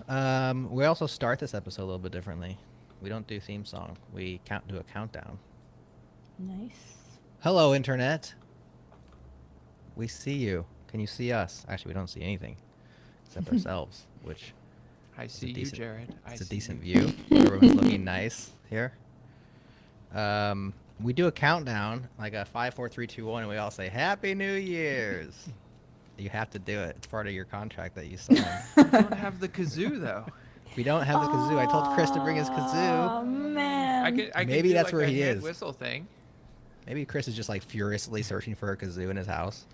We also start this episode a little bit differently. We don't do theme song. We do a countdown. Nice. Hello, internet. We see you. Can you see us? Actually, we don't see anything except ourselves, which I see you, Jerod. it's a decent view. Everyone's looking nice here. We do a countdown, like a 5, 4, 3, 2, 1, and we all say Happy New Year's. You have to do it. It's part of your contract that you signed. We don't have the kazoo though. We don't have the kazoo. I told Chris to bring his kazoo. Oh man. I could Maybe do that's like where a he hand is. Whistle thing. Maybe Chris is just like furiously searching for a kazoo in his house.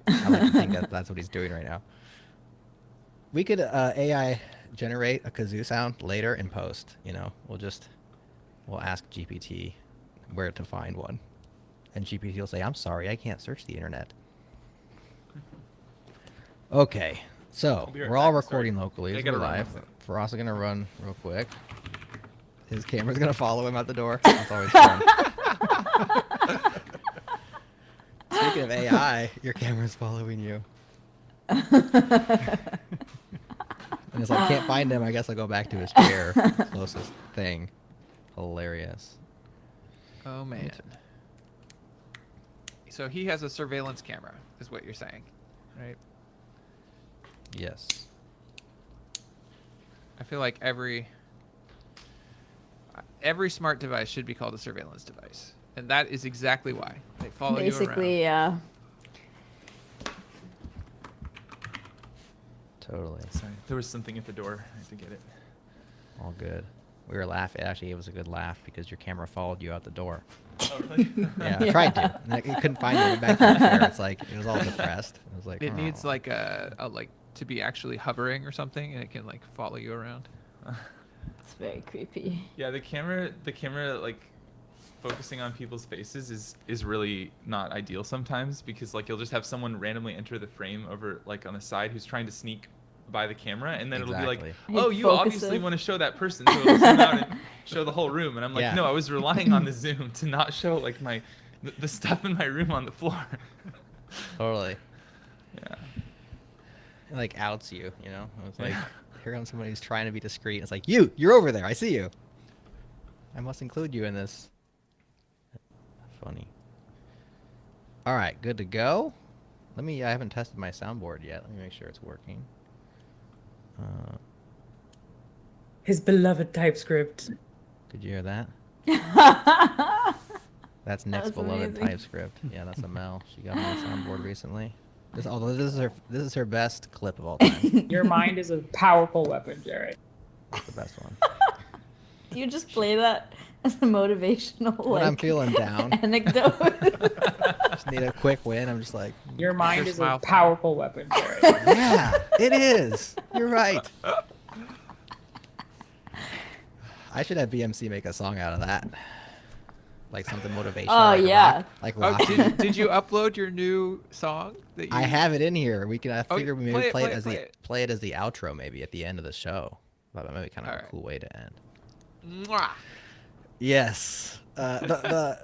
I like to think that that's what he's doing right now. We could AI generate a kazoo sound later in post. You know, we'll ask GPT where to find one, and GPT will say, "I'm sorry, I can't search the internet." Okay, so Be right we're all back. recording Sorry. locally. I We're gotta run live. one second. We're also gonna run real quick. His camera's gonna follow him out the door. That's always fun. Speaking of AI, your camera's following you. And it's like, can't find him. I guess I'll go back to his chair. Closest thing. Hilarious. Oh man. So he has a surveillance camera, is what you're saying, right? Yes. I feel like every smart device should be called a surveillance device, and that is exactly why they follow Basically, you around. yeah. Totally. Sorry, there was something at the door. I had to get it. All good. We were laughing. Actually, it was a good laugh because your camera followed you out the door. Oh, really? Yeah, I tried to. And it couldn't find you. It went back to the chair. It's like, it was all depressed. It was like, It needs "Oh." like a like to be actually hovering or something, and it can like follow you around. It's very creepy. Yeah, the camera, like focusing on people's faces is really not ideal sometimes because like you'll just have someone randomly enter the frame over like on the side who's trying to sneak by the camera, and then it'll be Exactly. like, He'd oh, you focus obviously it. want to show that person, so it'll zoom out and show the whole room. And I'm like, Yeah. no, I was relying on the zoom to not show like the stuff in my room on the floor. Totally. Yeah. It like outs you, you know? It's like, Yeah. here comes somebody who's trying to be discreet. It's like, you're over there. I see you. I must include you in this. Funny. All right, good to go. I haven't tested my soundboard yet. Let me make sure it's working. His beloved TypeScript. Could you hear that? That's Nick's was beloved amazing. TypeScript. Yeah, that's Amel. She got my soundboard recently. Although this is her best clip of all time. Your mind is a powerful weapon, Jerod. That's the best one. Do you just play that as a motivational When I'm like feeling down, anecdote? just need a quick win. I'm just like, Your mind Your is a smile. powerful weapon, Jerod. yeah, it is. You're right. I should have BMC make a song out of that. Like something motivational. Oh, like yeah. Rock, like Oh, rock. did you upload your new song that you? I have it in here. We can. I Oh, figured we maybe play it, play it play it, as play the it. play it as the outro, maybe at the end of the show. That might be kind of a Alright. cool way to end. Mwah. Yes. The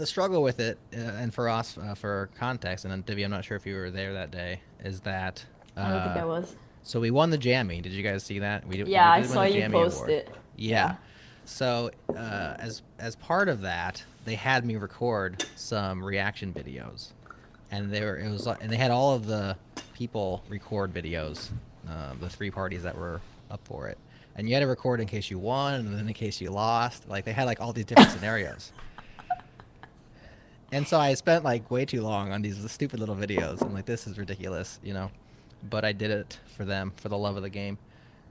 struggle with it, and for us, for context, and then Divya, I'm not sure if you were there that day, is that. I don't think I was. So we won the Jammy. Did you guys see that? We Yeah, we I did win saw the you Jammy post Award. it. Yeah. So as part of that, they had me record some reaction videos, and they had all of the people record videos, the 3 parties that were up for it, and you had to record in case you won and then in case you lost. Like they had like all these different scenarios. And so I spent like way too long on these stupid little videos. I'm like, this is ridiculous, you know. But I did it for them, for the love of the game.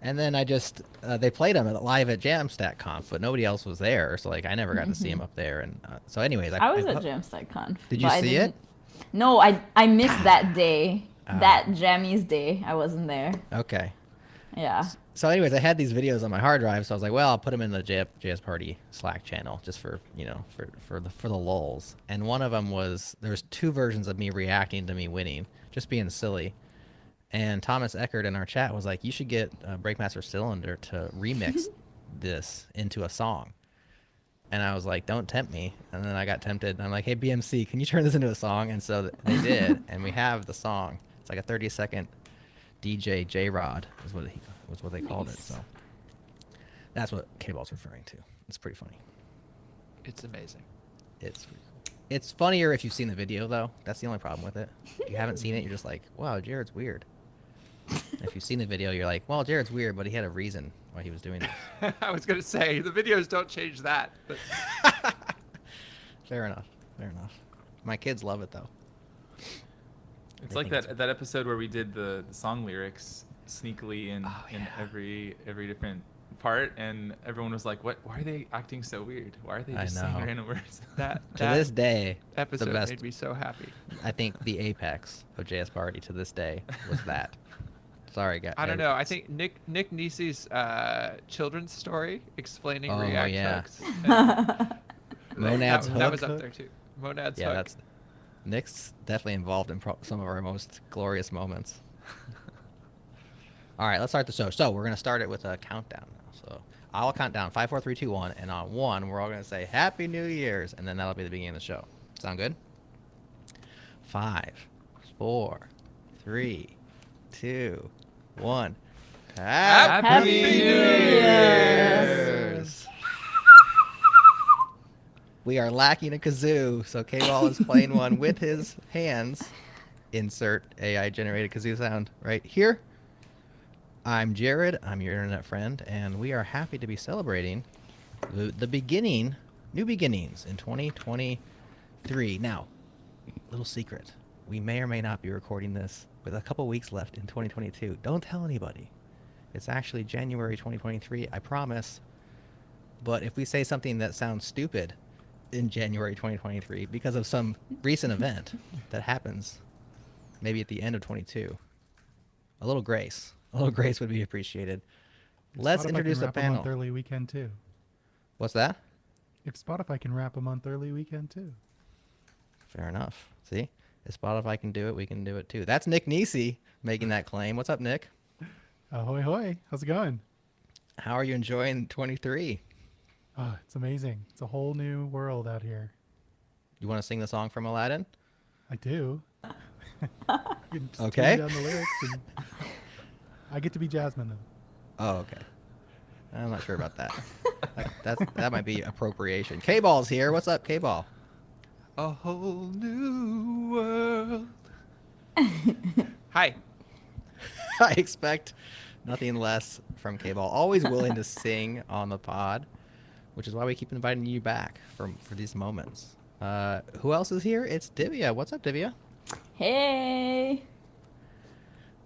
And then I just they played them live at JamstackConf, but nobody else was there, so like I never got to see them up there. And so, anyways, I was at JamstackConf. Did you but I see it? didn't- No, I missed that day. That Jammies day. I wasn't there. Okay. Yeah. So, anyways, I had these videos on my hard drive, so I was like, well, I'll put them in the JS Party Slack channel just for for the lulz. And one of them was there's 2 versions of me reacting to me winning, just being silly. And Thomas Eckert in our chat was like, you should get Breakmaster Cylinder to remix this into a song. And I was like, don't tempt me. And then I got tempted. And I'm like, hey, BMC, can you turn this into a song? And so they did. And we have the song. It's like a 30-second DJ Jerod is what was what they called it. Nice. So that's what K-Ball's referring to. It's pretty funny. It's amazing. It's pretty cool. It's funnier if you've seen the video, though. That's the only problem with it. If you haven't seen it, you're just like, wow, Jared's weird. If you've seen the video, you're like, well, Jared's weird, but he had a reason why he was doing this. I was gonna say the videos don't change that, but Fair enough. Fair enough. My kids love it, though. It's They like think that episode where we did the song lyrics sneakily in every different part, and everyone was like, "What? Why are they acting so weird? Why are they I just saying know. random words?" that To this day, episode the best. made me so happy. I think the apex of JS Party to this day was that. Sorry, guys. I don't know. I think Nick Niecy's children's story explaining Oh, React yeah. hooks. and Monad's that was hook. up there too. Monad's Yeah, hook. that's Nick's definitely involved in some of our most glorious moments. All right, let's start the show. So we're gonna start it with a countdown now. So I'll count down 5, 4, 3, 2, 1, and on 1 we're all gonna say Happy New Year's, and then that'll be the beginning of the show. Sound good? 5, 4, 3, 2, 1. Happy New Year's! We are lacking a kazoo, so K-Ball is playing one with his hands. Insert AI-generated kazoo sound right here. I'm Jerod, I'm your internet friend, and we are happy to be celebrating the beginning, new beginnings in 2023. Now, little secret, we may or may not be recording this with a couple weeks left in 2022. Don't tell anybody. It's actually January 2023, I promise. But if we say something that sounds stupid in January 2023 because of some recent event that happens maybe at the end of 22, a little grace would be appreciated. Let's Spotify introduce can the wrap a panel. month early, we can too. What's that? If Spotify can wrap a month early, we can too. Fair enough. See, if Spotify can do it, we can do it too. That's Nick Niecy making that claim. What's up, Nick? Ahoy, hoy. How's it going? How are you enjoying 23? Oh, it's amazing. It's a whole new world out here. You want to sing the song from Aladdin? I do. You can just Okay. tune down the lyrics and I get to be Jasmine though. Oh, okay. I'm not sure about that. That might be appropriation. K-Ball's here. What's up, K-Ball? A whole new world. Hi. I expect nothing less from K-Ball. Always willing to sing on the pod, which is why we keep inviting you back for these moments. Who else is here? It's Divya. What's up, Divya? Hey.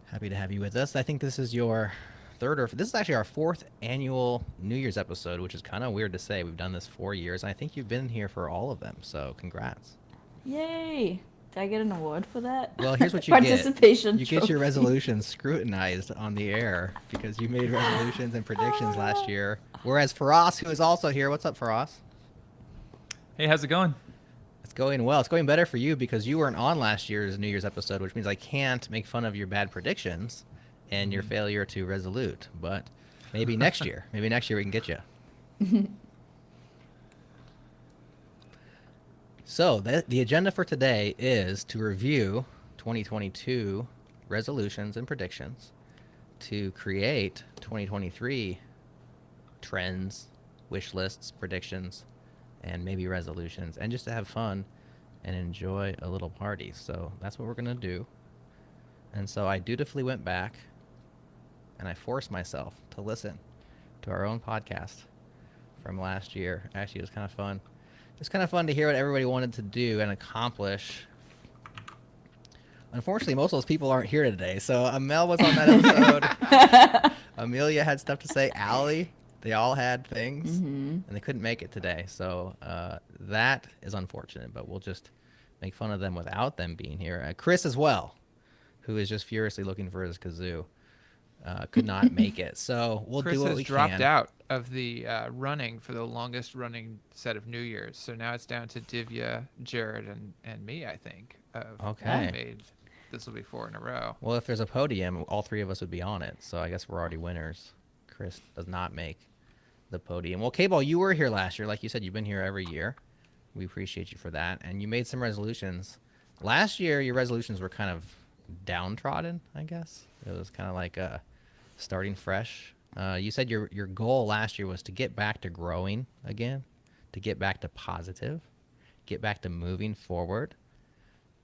Happy to have you with us. I think this is your this is actually our 4th annual New Year's episode, which is kind of weird to say. We've done this 4 years, and I think you've been here for all of them, so congrats. Yay. Did I get an award for that? Well, here's what you get. Participation You get your trophy. resolutions scrutinized on the air because you made resolutions and predictions last year. Whereas Faraz, who is also here, what's up, Faraz? Hey, how's it going? It's going well. It's going better for you because you weren't on last year's New Year's episode, which means I can't make fun of your bad predictions and your failure to resolute. But maybe next year. Maybe next year we can get you. So the agenda for today is to review 2022 resolutions and predictions, to create 2023 trends, wish lists, predictions, and maybe resolutions, and just to have fun and enjoy a little party. So that's what we're going to do. And so I dutifully went back and I forced myself to listen to our own podcast from last year. Actually, it was kind of fun. It's kind of fun to hear what everybody wanted to do and accomplish. Unfortunately, most of those people aren't here today. So Amel was on that episode. Amelia had stuff to say. Allie, they all had things, and they couldn't make it today. So that is unfortunate, but we'll just make fun of them without them being here. Chris as well, who is just furiously looking for his kazoo, could not make it. So we'll Chris do what has we dropped can. out of the running for the longest running set of New Year's. So now it's down to Divya, Jerod, and me, I think. Okay. This will be 4 in a row. Well, if there's a podium, all 3 of us would be on it. So I guess we're already winners. Chris does not make the podium. Well, K-Ball, you were here last year. Like you said, you've been here every year. We appreciate you for that. And you made some resolutions. Last year, your resolutions were kind of downtrodden, I guess. It was kind of like starting fresh. You said your goal last year was to get back to growing again, to get back to positive, get back to moving forward.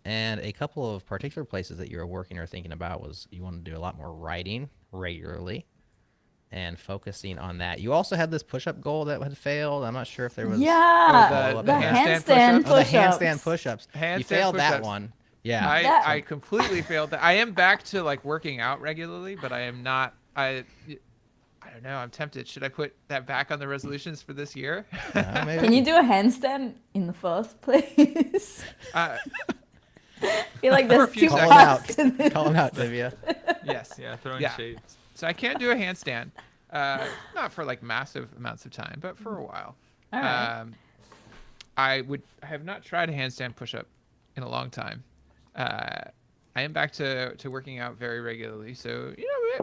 And a couple of particular places that you were working or thinking about was you want to do a lot more writing regularly and focusing on that. You also had this push-up goal that had failed. I'm not sure if there was Yeah, the the handstand handstand push-ups? the push-ups. handstand push-ups. You Handstand failed that push-ups. one. Yeah. I completely failed that. I am back to like working out regularly, but I am not. I don't know. I'm tempted. Should I put that back on the resolutions for this year? Maybe. Can you do a handstand in the first place? Uh, I feel like For a there's few two Call him parts out. to this. Call him out, Divya. yes. Yeah, throwing Yeah. shades. So I can't do a handstand. Not for like massive amounts of time, but for a while. All right. I have not tried a handstand push-up in a long time. I am back to working out very regularly, so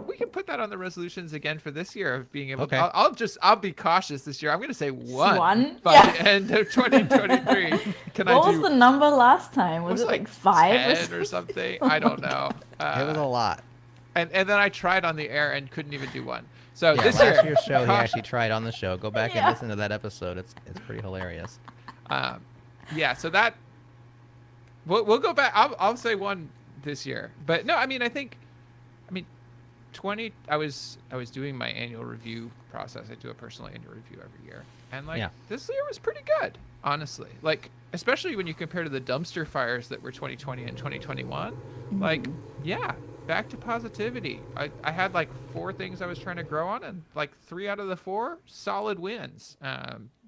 we can put that on the resolutions again for this year of being able. Okay. I'll be cautious this year. I'm going to say one. One? By Yeah. the end of 2023. Can What I was do? the number last time? Was was it like like 5 10 or something? I don't know. It was a lot. And then I tried on the air and couldn't even do one. So Yeah, this last year, year's show, he caution. actually tried on the show. Go back and Yeah. listen to that episode. It's pretty hilarious. Yeah, so that we'll go back. I'll say one this year, but no, I mean 20. I was doing my annual review process. I do a personal annual review every year, and like Yeah. this year was pretty good, honestly. Like especially when you compare to the dumpster fires that were 2020 and 2021. Like yeah, back to positivity. I had like 4 things I was trying to grow on, and like 3 out of the 4 solid wins.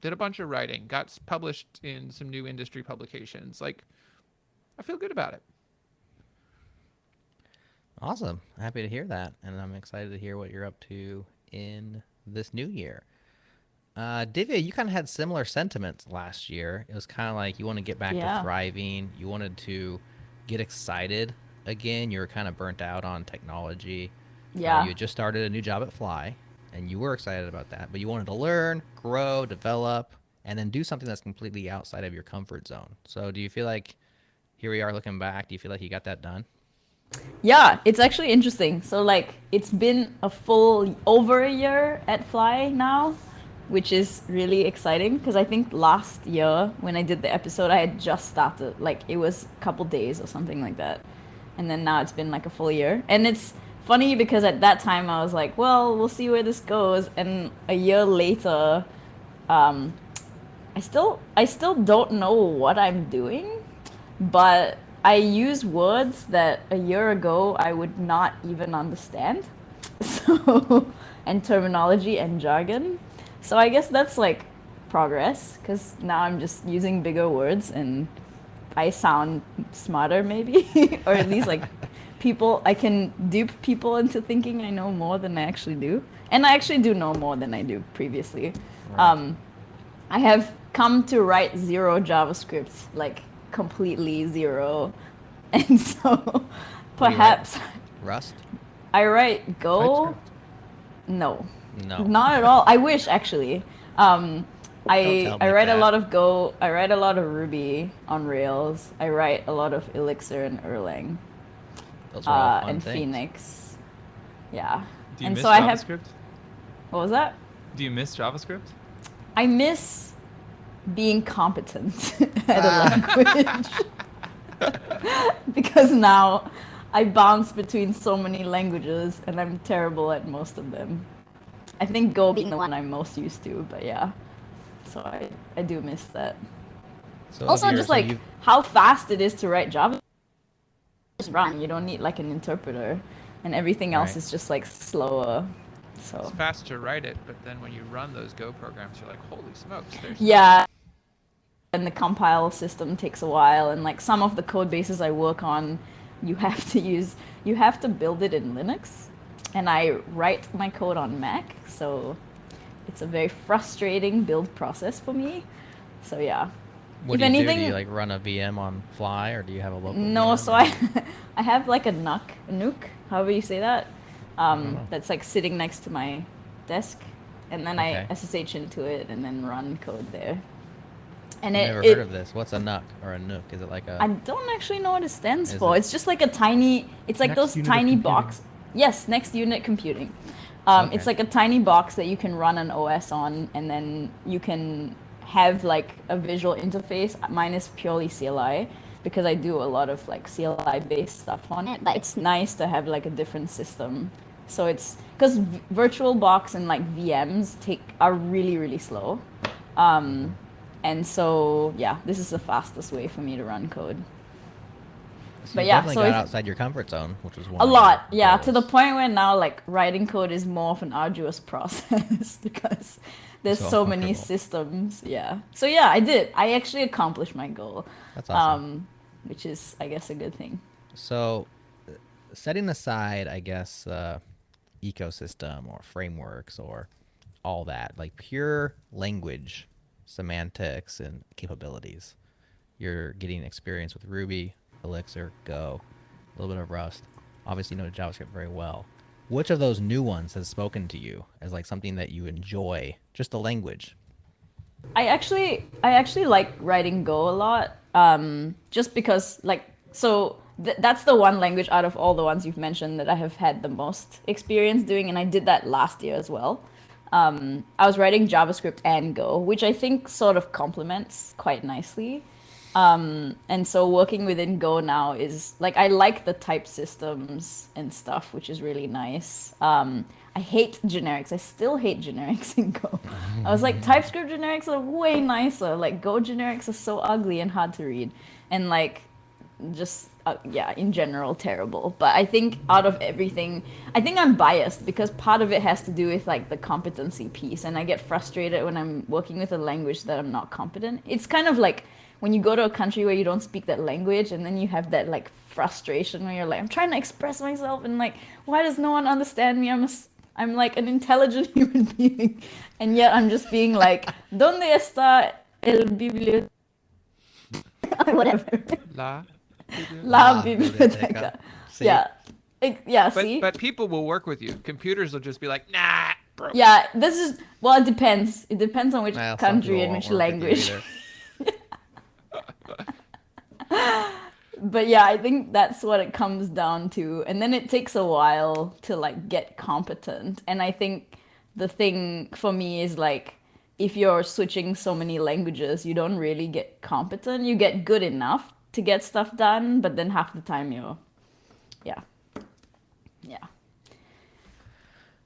Did a bunch of writing, got published in some new industry publications. Like I feel good about it. Awesome. Happy to hear that. And I'm excited to hear what you're up to in this new year. Divya, you kind of had similar sentiments last year. It was kind of like you want to get back Yeah. to thriving. You wanted to get excited again. You were kind of burnt out on technology. Yeah. You had just started a new job at Fly, and you were excited about that. But you wanted to learn, grow, develop, and then do something that's completely outside of your comfort zone. So do you feel like, here we are looking back, do you feel like you got that done? Yeah, it's actually interesting. So like it's been a full over a year at Fly now, which is really exciting because I think last year when I did the episode I had just started. Like it was a couple days or something like that. And then now it's been like a full year. And it's funny because at that time I was like, well, we'll see where this goes. And a year later, I still don't know what I'm doing, but I use words that a year ago I would not even understand. So, and terminology and jargon. So I guess that's like progress because now I'm just using bigger words and I sound smarter maybe, or at least like I can dupe people into thinking I know more than I actually do. And I actually do know more than I do previously. Right. I have come to write 0 JavaScript, like completely 0. And so perhaps Rust? I write Go. TypeScript. No, No. not at all. I wish actually. tell I me write a that. lot of Go. I write a lot of Ruby on Rails. I write a lot of Elixir and Erlang Those are all fun and things. Phoenix. Yeah. Do you And miss so I have. JavaScript? What was that? Do you miss JavaScript? I miss being competent at a language because now I bounce between so many languages and I'm terrible at most of them. I think Go being the one I'm most used to, but yeah. So I do miss that. So Also, if you're- just so like you've- how fast it is to write Java. Just run. You don't need like an interpreter, and everything else Right. is just like slower. It's So fast to write it, but then when you run those Go programs, you're like, holy smokes, there's yeah. And the compile system takes a while, and like some of the code bases I work on, you have to build it in Linux, and I write my code on Mac, so it's a very frustrating build process for me. So yeah. What if do you do? Do anything- you like run a VM on Fly, or do you have a local No, VM, so or- I have like a nuke, however you say that. know. That's like sitting next to my desk, and then Okay. I SSH into it and then run code there. And I've it, never it heard of this. What's a NUC or a NUC? Is it like a? I don't actually know what it stands Is for. it- It's just like a tiny. It's like Next those unit of tiny computing. box. Yes, next unit computing. It's Okay. like a tiny box that you can run an OS on, and then you can have like a visual interface. Mine is purely CLI because I do a lot of like CLI based stuff on it. But it's nice to have like a different system. So it's because VirtualBox and like VMs are really slow. And so yeah, this is the fastest way for me to run code. So But you yeah, definitely so got if outside your comfort zone, which was one a of your lot, yeah, to the goals. point where now like writing code is more of an arduous process because there's So so many uncomfortable. systems. Yeah. So yeah, I did. I actually accomplished my goal, That's awesome. which is, I guess, a good thing. So, setting aside, I guess, ecosystem or frameworks or all that, like pure language, semantics, and capabilities. You're getting experience with Ruby, Elixir, Go, a little bit of Rust. Obviously, you know JavaScript very well. Which of those new ones has spoken to you as like something that you enjoy? Just the language. I actually like writing Go a lot, just because like that's the one language out of all the ones you've mentioned that I have had the most experience doing, and I did that last year as well. I was writing JavaScript and Go, which I think sort of complements quite nicely. And so working within Go now is like I like the type systems and stuff, which is really nice. I hate generics. I still hate generics in Go. I was like, TypeScript generics are way nicer. Like Go generics are so ugly and hard to read, and like just yeah, in general terrible. But I think out of everything, I think I'm biased because part of it has to do with like the competency piece, and I get frustrated when I'm working with a language that I'm not competent. It's kind of like when you go to a country where you don't speak that language, and then you have that like frustration where you're like, I'm trying to express myself, and like, why does no one understand me? I'm like an intelligent human being, and yet I'm just being like, ¿Dónde está el biblioteca? Whatever. La. La biblioteca. biblioteca. See? Yeah. Yeah, But see? but people will work with you. Computers will just be like, nah, bro. Yeah, this is, well, it depends. It depends on which Well, some people country and won't which work with you language. either. But yeah, I think that's what it comes down to. And then it takes a while to like get competent. And I think the thing for me is like if you're switching so many languages, you don't really get competent. You get good enough to get stuff done, but then half the time you're yeah. Yeah.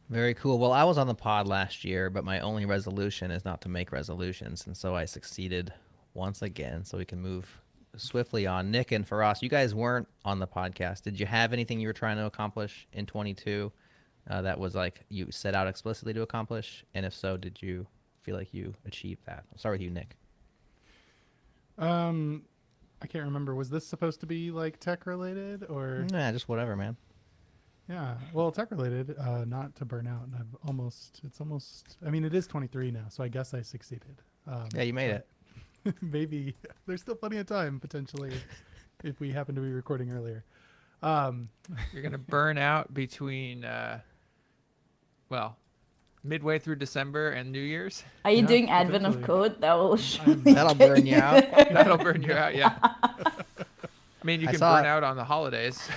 Very cool. Well, I was on the pod last year, but my only resolution is not to make resolutions, and so I succeeded once again. So we can move swiftly on. Nick and Faraz, you guys weren't on the podcast. Did you have anything you were trying to accomplish in 22 that was like you set out explicitly to accomplish? And if so, did you feel like you achieved that? I'll start with you, Nick. I can't remember. Was this supposed to be like tech related or? Nah, just whatever, man. Yeah, well, tech related, not to burn out. And it's almost, I mean, it is 23 now, so I guess I succeeded. Yeah, you made it. Maybe there's still plenty of time potentially if we happen to be recording earlier. You're gonna burn out between well, midway through December and New Year's. Are you Yeah, doing Advent of potentially. Code? That will surely That'll get burn you out. That'll burn you out, yeah. I mean, you I can saw burn it. out on the holidays.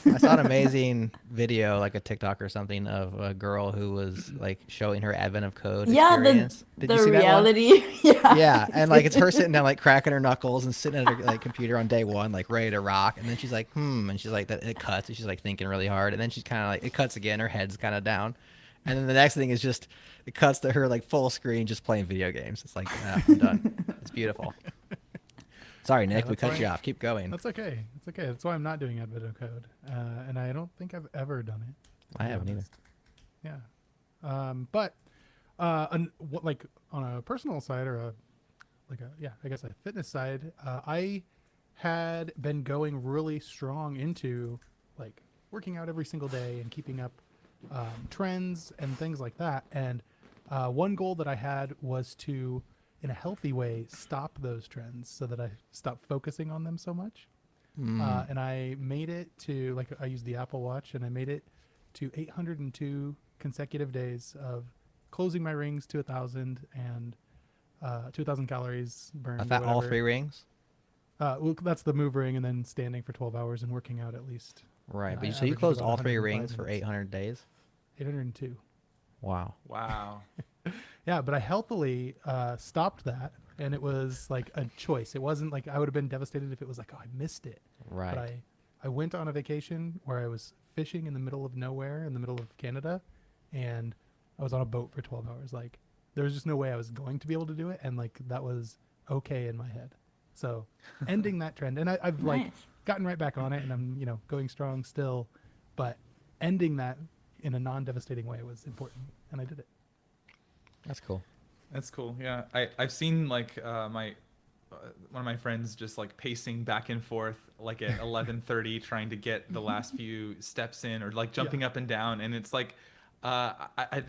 I saw an amazing video, like a TikTok or something, of a girl who was like showing her Advent of Code Yeah, experience. Did the you see that one? reality. Yeah. Yeah, and like it's her sitting down, like cracking her knuckles and sitting at her like computer on day one, like ready to rock. And then she's like, and she's like, that it cuts, and she's like thinking really hard. And then she's kind of like, it cuts again, her head's kind of down. And then the next thing is just it cuts to her like full screen, just playing video games. It's like, I'm done. It's beautiful. Sorry, Nick, we that's cut why- you off. Keep going. That's okay. It's okay. That's why I'm not doing Advent of Code, and I don't think I've ever done it. to I be haven't either. honest. Yeah, but what like on a personal side or I guess a fitness side, I had been going really strong into like working out every single day and keeping up trends and things like that. And one goal that I had was to, in a healthy way, stop those trends so that I stop focusing on them so much. And I made it to, like, I used the Apple Watch and I made it to 802 consecutive days of closing my rings to 1,000 and 2,000 calories burned. I thought all whatever. 3 rings. Well, that's the move ring and then standing for 12 hours and working out at least Right, and but I so you averaged closed about all 3 105 rings for minutes. 800 days? 802. Wow. Wow. Yeah, but I healthily stopped that, and it was like a choice. It wasn't like I would have been devastated if it was like, oh, I missed it. Right. But I went on a vacation where I was fishing in the middle of nowhere in the middle of Canada, and I was on a boat for 12 hours. Like, there was just no way I was going to be able to do it, and like that was okay in my head. So ending that trend, and I've like Nice. gotten right back on it, and I'm going strong still, but ending that in a non-devastating way was important, and I did it. That's cool. That's cool. Yeah, I've seen like my one of my friends just like pacing back and forth like at 11:30 trying to get the last few steps in, or like jumping up and down, and it's like I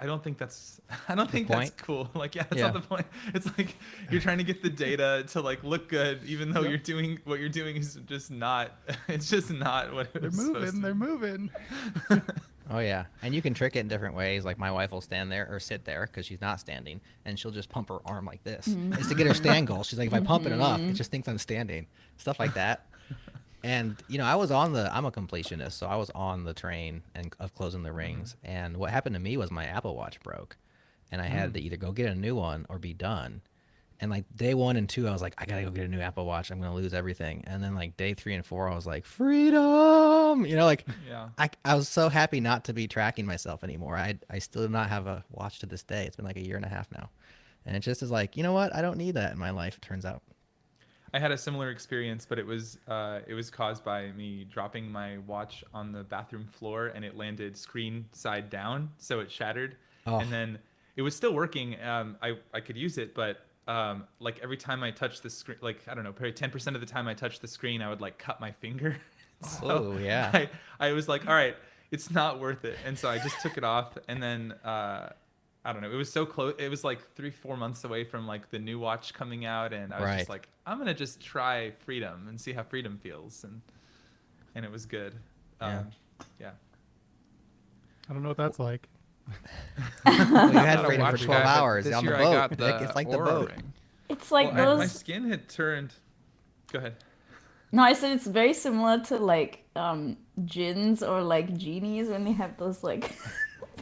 don't think that's that's point? cool. Like, yeah, that's Yeah. not the point. It's like you're trying to get the data to like look good, even though Yep. what you're doing is just not. It's just not what it They're was supposed moving. to They're be. moving. Oh yeah, and you can trick it in different ways. Like my wife will stand there or sit there because she's not standing, and she'll just pump her arm like this. It's to get her stand goal. She's like, if I pump it enough, it just thinks I'm standing. Stuff like that. And I was I'm a completionist, so I was on the train and of closing the rings. And what happened to me was my Apple Watch broke, and I had to either go get a new one or be done. And like day 1 and 2, I was like, I gotta go get a new Apple Watch. I'm gonna lose everything. And then like day 3 and 4, I was like, freedom. Like Yeah. I was so happy not to be tracking myself anymore. I still do not have a watch to this day. It's been like a year and a half now, and it just is like, you know what? I don't need that in my life. It turns out. I had a similar experience, but it was caused by me dropping my watch on the bathroom floor, and it landed screen side down, so it shattered. Oh. And then it was still working. I could use it, but like every time I touched the screen, like I don't know, probably 10% of the time I touched the screen, I would like cut my finger. Oh, yeah. I was like, all right, it's not worth it, and so I just took it off, and then. I don't know. It was so close. It was like 3-4 months away from like the new watch coming out, and I was just Right. like, I'm gonna just try freedom and see how freedom feels, and it was good. Yeah. Yeah. I don't know what that's like. Well, you I'm had not a freedom for watch 12 guy, but hours this on the year boat. I got Nick. It's like the Aura boat. ring. It's like Well, my those. skin had turned. Go ahead. No, I said it's very similar to like jinns or like genies when they have those like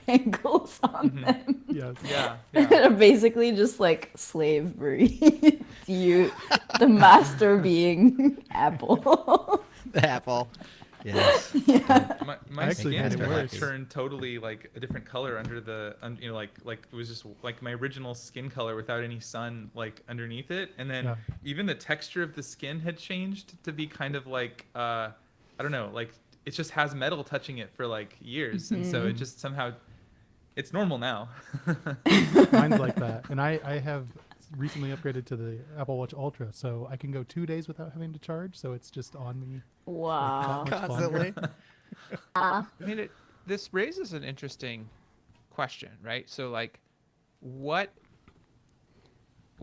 bangles on them. Yes. Yeah. That Yeah. are basically just like slavery. You, the master being Apple. The apple. Yes. My I actually skin made it had worse. turned totally like a different color under the, like it was just like my original skin color without any sun like underneath it, and then Yeah. even the texture of the skin had changed to be kind of like I don't know, like it just has metal touching it for like years, and so it just somehow it's normal now. Mine's like that. And I have recently upgraded to the Apple Watch Ultra, so I can go 2 days without having to charge, so it's just on me. Wow. Much longer. Constantly. I mean, this raises an interesting question, right? So, like, what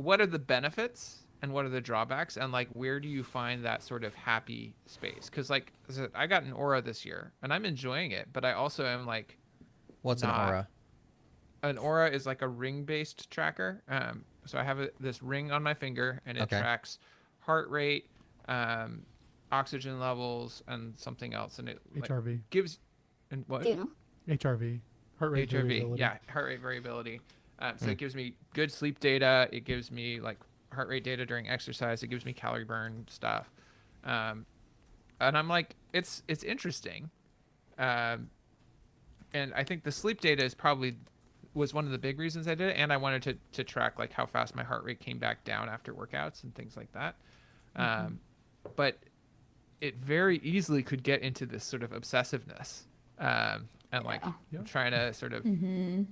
are the benefits and what are the drawbacks, and like, where do you find that sort of happy space? Because, like, I said, I got an Aura this year, and I'm enjoying it, but I also am like, What's an Not- aura? an Aura is like a ring-based tracker. So I have this ring on my finger, and it Okay. tracks heart rate, oxygen levels, and something else, and it like, HRV. gives and what HRV. Heart rate HRV, variability. yeah, heart rate variability. So it gives me good sleep data. It gives me like heart rate data during exercise. It gives me calorie burn stuff, and I'm like, it's interesting, and I think the sleep data was one of the big reasons I did it, and I wanted to track like how fast my heart rate came back down after workouts and things like that. But it very easily could get into this sort of obsessiveness, and like Yeah. trying to sort of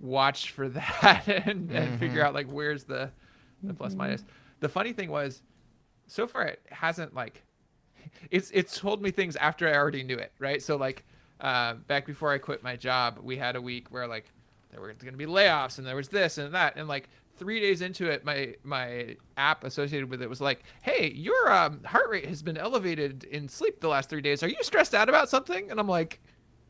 watch for that and figure out like where's the plus minus. The funny thing was, so far it hasn't like it's told me things after I already knew it, right? So like back before I quit my job, we had a week where like there were going to be layoffs and there was this and that, and like 3 days into it, my app associated with it was like, hey, your heart rate has been elevated in sleep the last 3 days. Are you stressed out about something? And I'm like,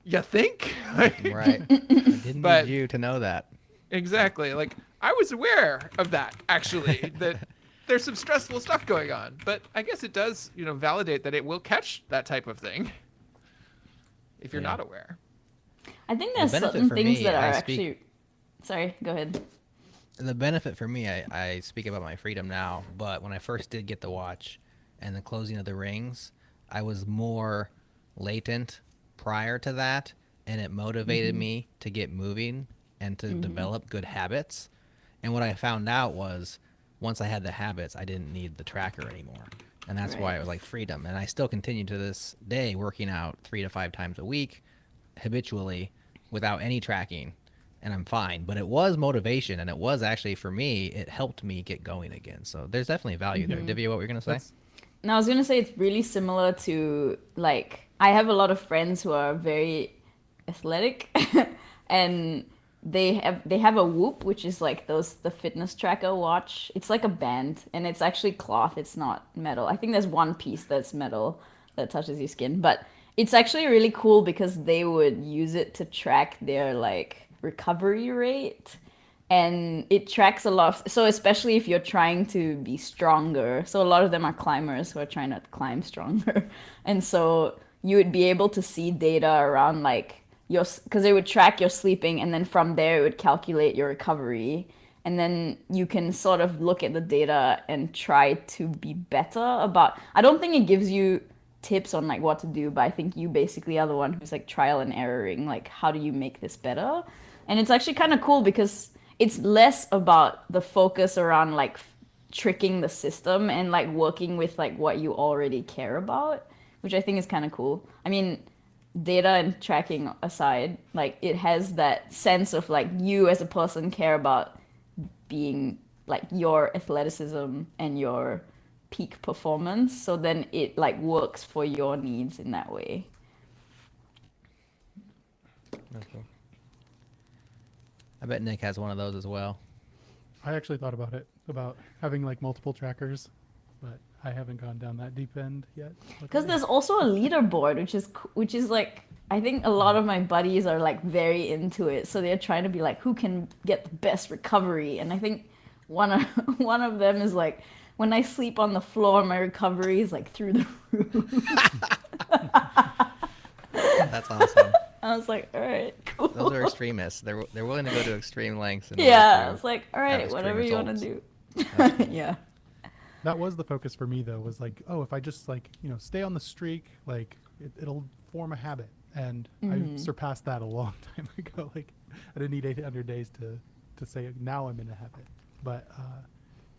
you think? Like, Right. I didn't But- need you to know that. exactly. Like I was aware of that actually, that there's some stressful stuff going on, but I guess it does, validate that it will catch that type of thing. if you're Yeah. not aware. I think The there's benefit certain for things me, that are I actually. Sorry, go ahead. The benefit for me, I speak about my freedom now, but when I first did get the watch and the closing of the rings, I was more latent prior to that, and it motivated me to get moving and to develop good habits. And what I found out was once I had the habits, I didn't need the tracker anymore. And that's why Right. it was like freedom. And I still continue to this day working out 3 to 5 times a week habitually without any tracking, and I'm fine. But it was motivation, and it was actually, for me, it helped me get going again. So there's definitely value there. Divya, what were you going to say? That's Now I was gonna say it's really similar to like I have a lot of friends who are very athletic, and they have a Whoop, which is like the fitness tracker watch. It's like a band, and it's actually cloth. It's not metal. I think there's one piece that's metal that touches your skin, but it's actually really cool because they would use it to track their like recovery rate, and it tracks a lot so especially if you're trying to be stronger, so a lot of them are climbers who are trying to climb stronger and so you would be able to see data around like your, because it would track your sleeping, and then from there it would calculate your recovery, and then you can sort of look at the data and try to be better about, I don't think it gives you tips on like what to do, but I think you basically are the one who's like trial and erroring, like how do you make this better. And it's actually kind of cool because it's less about the focus around like tricking the system and like working with like what you already care about, which I think is kind of cool. I mean, data and tracking aside, like it has that sense of like you as a person care about being like your athleticism and your peak performance, so then it like works for your needs in that way. Okay. I bet Nick has one of those as well. I actually thought about it, about having like multiple trackers, but I haven't gone down that deep end yet. Because there's also a leaderboard, which is like I think a lot of my buddies are like very into it, so they're trying to be like who can get the best recovery, and I think one of them is like when I sleep on the floor, my recovery is like through the roof. That's awesome. I was like, all right, cool. Those are extremists. They're willing to go to extreme lengths. In Yeah, order I to was like, all have right, extreme whatever you want to results. do. That's cool. Yeah. That was the focus for me though, was like, oh, if I just like, stay on the streak, like it'll form a habit. And I surpassed that a long time ago. Like I didn't need 800 days to say now I'm in a habit. But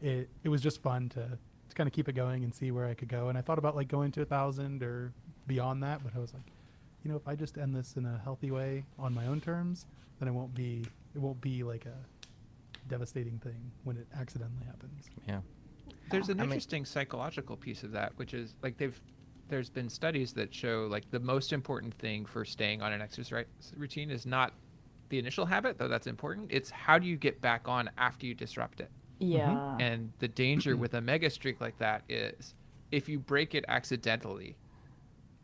it was just fun to kind of keep it going and see where I could go. And I thought about like going to 1,000 or beyond that, but I was like, if I just end this in a healthy way on my own terms, then it won't be like a devastating thing when it accidentally happens. Yeah. There's an I mean- interesting psychological piece of that, which is like there's been studies that show like the most important thing for staying on an exercise routine is not the initial habit, though that's important. It's how do you get back on after you disrupt it. Yeah. And the danger with a mega streak like that is if you break it accidentally,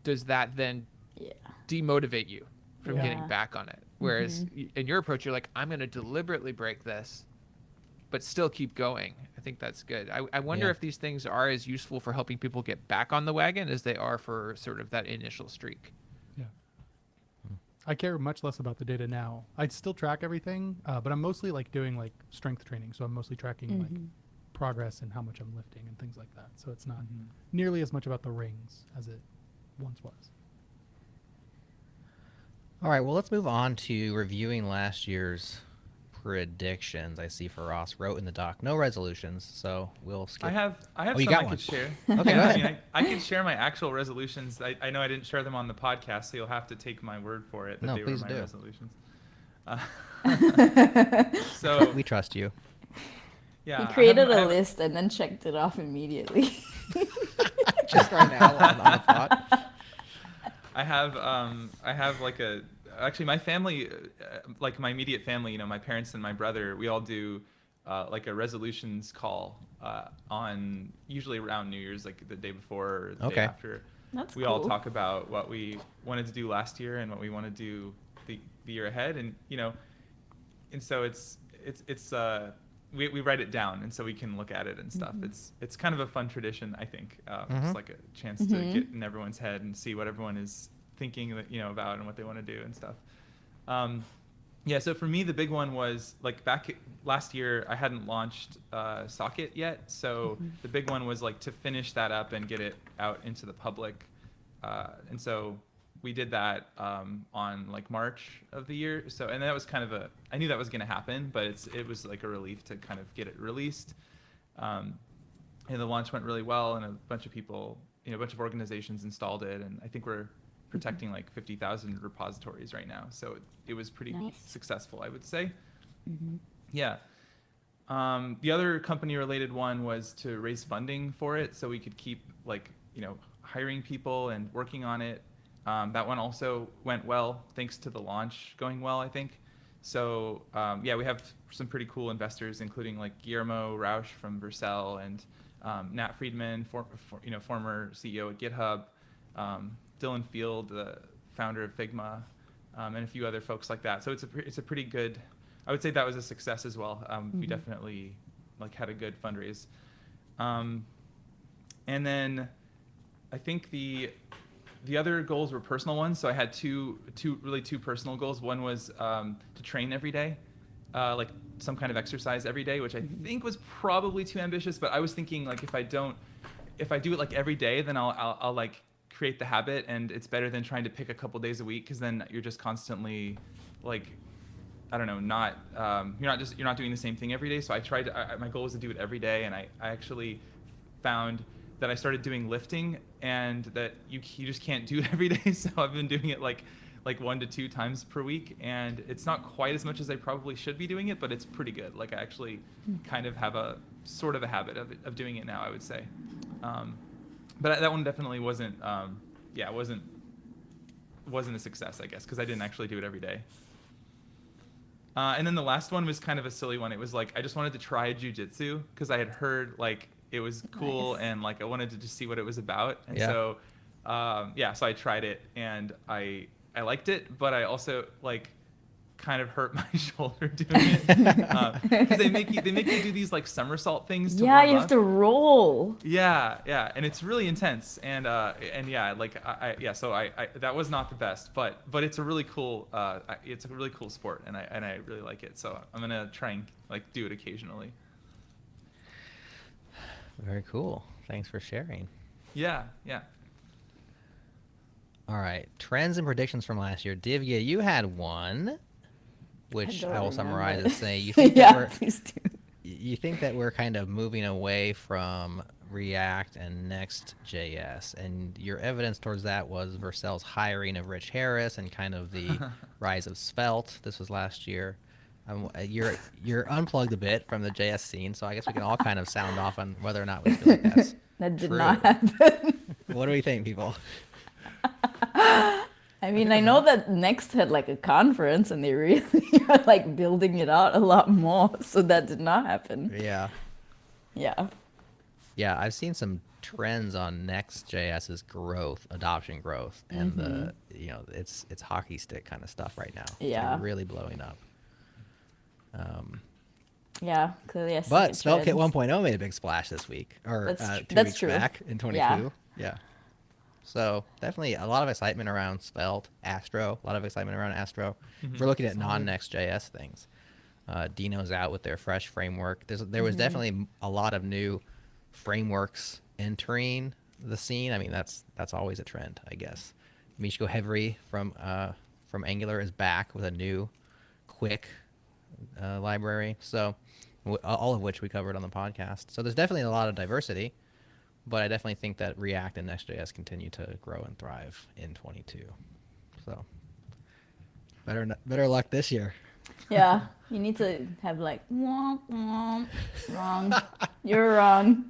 does that then Yeah. demotivate you from Yeah. getting back on it? Whereas in your approach, you're like, I'm going to deliberately break this, but still keep going. I think that's good. I wonder Yeah. if these things are as useful for helping people get back on the wagon as they are for sort of that initial streak. Yeah. I care much less about the data now. I'd still track everything, but I'm mostly like doing like strength training. So I'm mostly tracking like progress and how much I'm lifting and things like that. So it's not nearly as much about the rings as it once was. All right, well, let's move on to reviewing last year's predictions. I see for Ross wrote in the doc, no resolutions, so we'll skip. I have Oh, you some got I one. could share. Okay, Yeah, go I ahead. mean, I could share my actual resolutions. I know I didn't share them on the podcast, so you'll have to take my word for it that No, they please were my do. resolutions. So We trust you. yeah, He created I a have- list and then checked it off immediately. Just right now on the spot. I have like actually my family, like my immediate family, my parents and my brother, we all do like a resolutions call on usually around New Year's, like the day before or the day Okay. after. That's We all cool. talk about what we wanted to do last year and what we want to do the year ahead, and and so we write it down, and so we can look at it and stuff. It's kind of a fun tradition, I think. It's like a chance to get in everyone's head and see what everyone is thinking that, about and what they want to do and stuff. Yeah, so for me, the big one was like back last year, I hadn't launched Socket yet. So the big one was like to finish that up and get it out into the public. And so we did that on like March of the year. So, and that was kind of I knew that was going to happen, but it was like a relief to kind of get it released. And the launch went really well, and a bunch of people, a bunch of organizations installed it. And I think we're protecting like 50,000 repositories right now. So it was pretty successful, I would say. Yeah. The other company related one was to raise funding for it so we could keep like, hiring people and working on it. That one also went well, thanks to the launch going well, I think. So yeah, we have some pretty cool investors, including like Guillermo Rausch from Vercel and Nat Friedman, former CEO at GitHub, Dylan Field, the founder of Figma, and a few other folks like that. So it's a pretty good. I would say that was a success as well. We definitely like had a good fundraise, and then I think the other goals were personal ones. So I had two personal goals. One was to train every day, like some kind of exercise every day, which I think was probably too ambitious. But I was thinking like if I do it like every day, then I'll like create the habit, and it's better than trying to pick a couple days a week, because then you're just constantly like, I don't know, you're not doing the same thing every day. So I tried to, my goal was to do it every day, and I actually found that I started doing lifting, and that you just can't do it every day. So I've been doing it like 1 to 2 times per week, and it's not quite as much as I probably should be doing it, but it's pretty good. Like I actually kind of have a sort of a habit of doing it now, I would say. But that one definitely wasn't a success, I guess, because I didn't actually do it every day. And then the last one was kind of a silly one. It was like I just wanted to try jujitsu because I had heard like it was cool, and like I wanted to just see what it was about. And so so I tried it, and I liked it, but I also like kind of hurt my shoulder doing it because they make you do these like somersault things to warm you have up. to roll. Yeah, and it's really intense, and yeah, like so I that was not the best, but it's a really cool sport, and I really like it, so I'm gonna try and like do it occasionally. Very cool. Thanks for sharing. Yeah. All right, trends and predictions from last year. Divya, you had one, which I will summarize as saying you think Please do. you think that we're kind of moving away from React and Next.js, and your evidence towards that was Vercel's hiring of Rich Harris and kind of the rise of Svelte. This was last year. You're unplugged a bit from the JS scene, so I guess we can all kind of sound off on whether or not we feel like that's That did true. not happen. What do we think, people? I mean, I know that Next had like a conference, and they really are like building it out a lot more, so that did not happen. Yeah. Yeah. I've seen some trends on Next.js's adoption growth, and it's hockey stick kind of stuff right now. Yeah. It's like really blowing up. Yeah, clearly I see But the SvelteKit trends. 1.0 made a big splash this week, or That's 2 weeks true. back in 22. Yeah. So definitely a lot of excitement around Svelte, Astro, a lot of excitement around Astro. If we're looking at non-Next.js things. Dino's out with their fresh framework. There was definitely a lot of new frameworks entering the scene. I mean, that's always a trend, I guess. Michko Hevry from Angular is back with a new quick library. So all of which we covered on the podcast. So there's definitely a lot of diversity, but I definitely think that React and Next.js continue to grow and thrive in 22. So better luck this year. Yeah, you need to have like, womp, womp, wrong. You're wrong.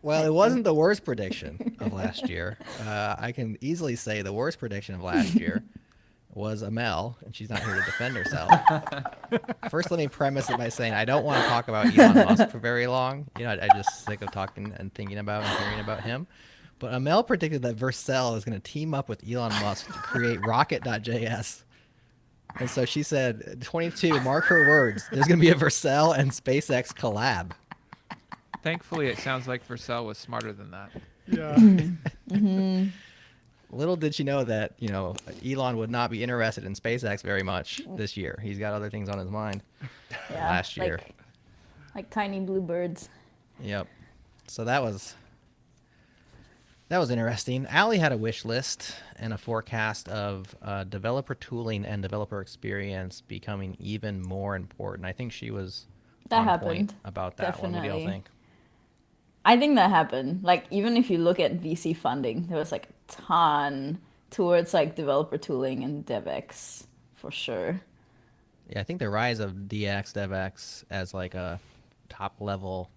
Well, it wasn't the worst prediction of last year. I can easily say the worst prediction of last year was Amel, and she's not here to defend herself. First, let me premise it by saying I don't want to talk about Elon Musk for very long. I'm just sick of talking and thinking about and hearing about him. But Amel predicted that Vercel is going to team up with Elon Musk to create Rocket.js. And so she said, 22, mark her words, there's going to be a Vercel and SpaceX collab. Thankfully, it sounds like Vercel was smarter than that. Yeah. Little did she know that, Elon would not be interested in SpaceX very much this year. He's got other things on his mind Yeah, last year. like tiny blue birds. Yep. So that was interesting. Allie had a wish list and a forecast of developer tooling and developer experience becoming even more important. I think she was That on happened. point about that one. What do y'all Definitely. think? I think that happened. Like, even if you look at VC funding, there was like a ton towards like developer tooling and DevX for sure. Yeah, I think the rise of DX, DevX as like a top level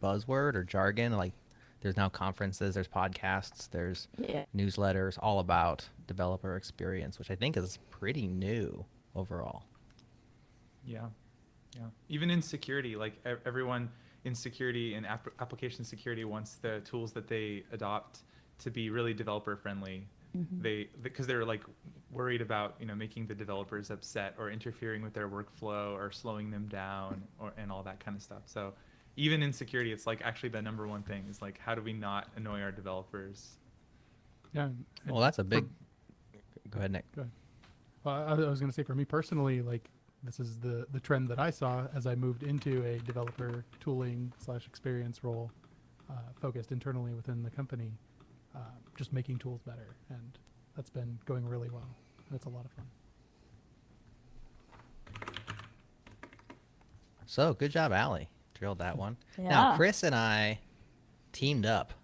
buzzword or jargon, like there's now conferences, there's podcasts, there's Yeah. newsletters all about developer experience, which I think is pretty new overall. Yeah, yeah. Even in security, like everyone in security and application security wants the tools that they adopt to be really developer friendly. Because they're like worried about making the developers upset or interfering with their workflow or slowing them down and all that kind of stuff. So even in security, it's like actually the number one thing is like, how do we not annoy our developers? Yeah. Well, that's a big. Go ahead, Nick. Go ahead. Well, I was going to say for me personally, like this is the trend that I saw as I moved into a developer tooling / experience role, focused internally within the company, just making tools better, and that's been going really well. And it's a lot of fun. So good job, Allie. Drilled that one. Yeah. Now, Chris and I teamed up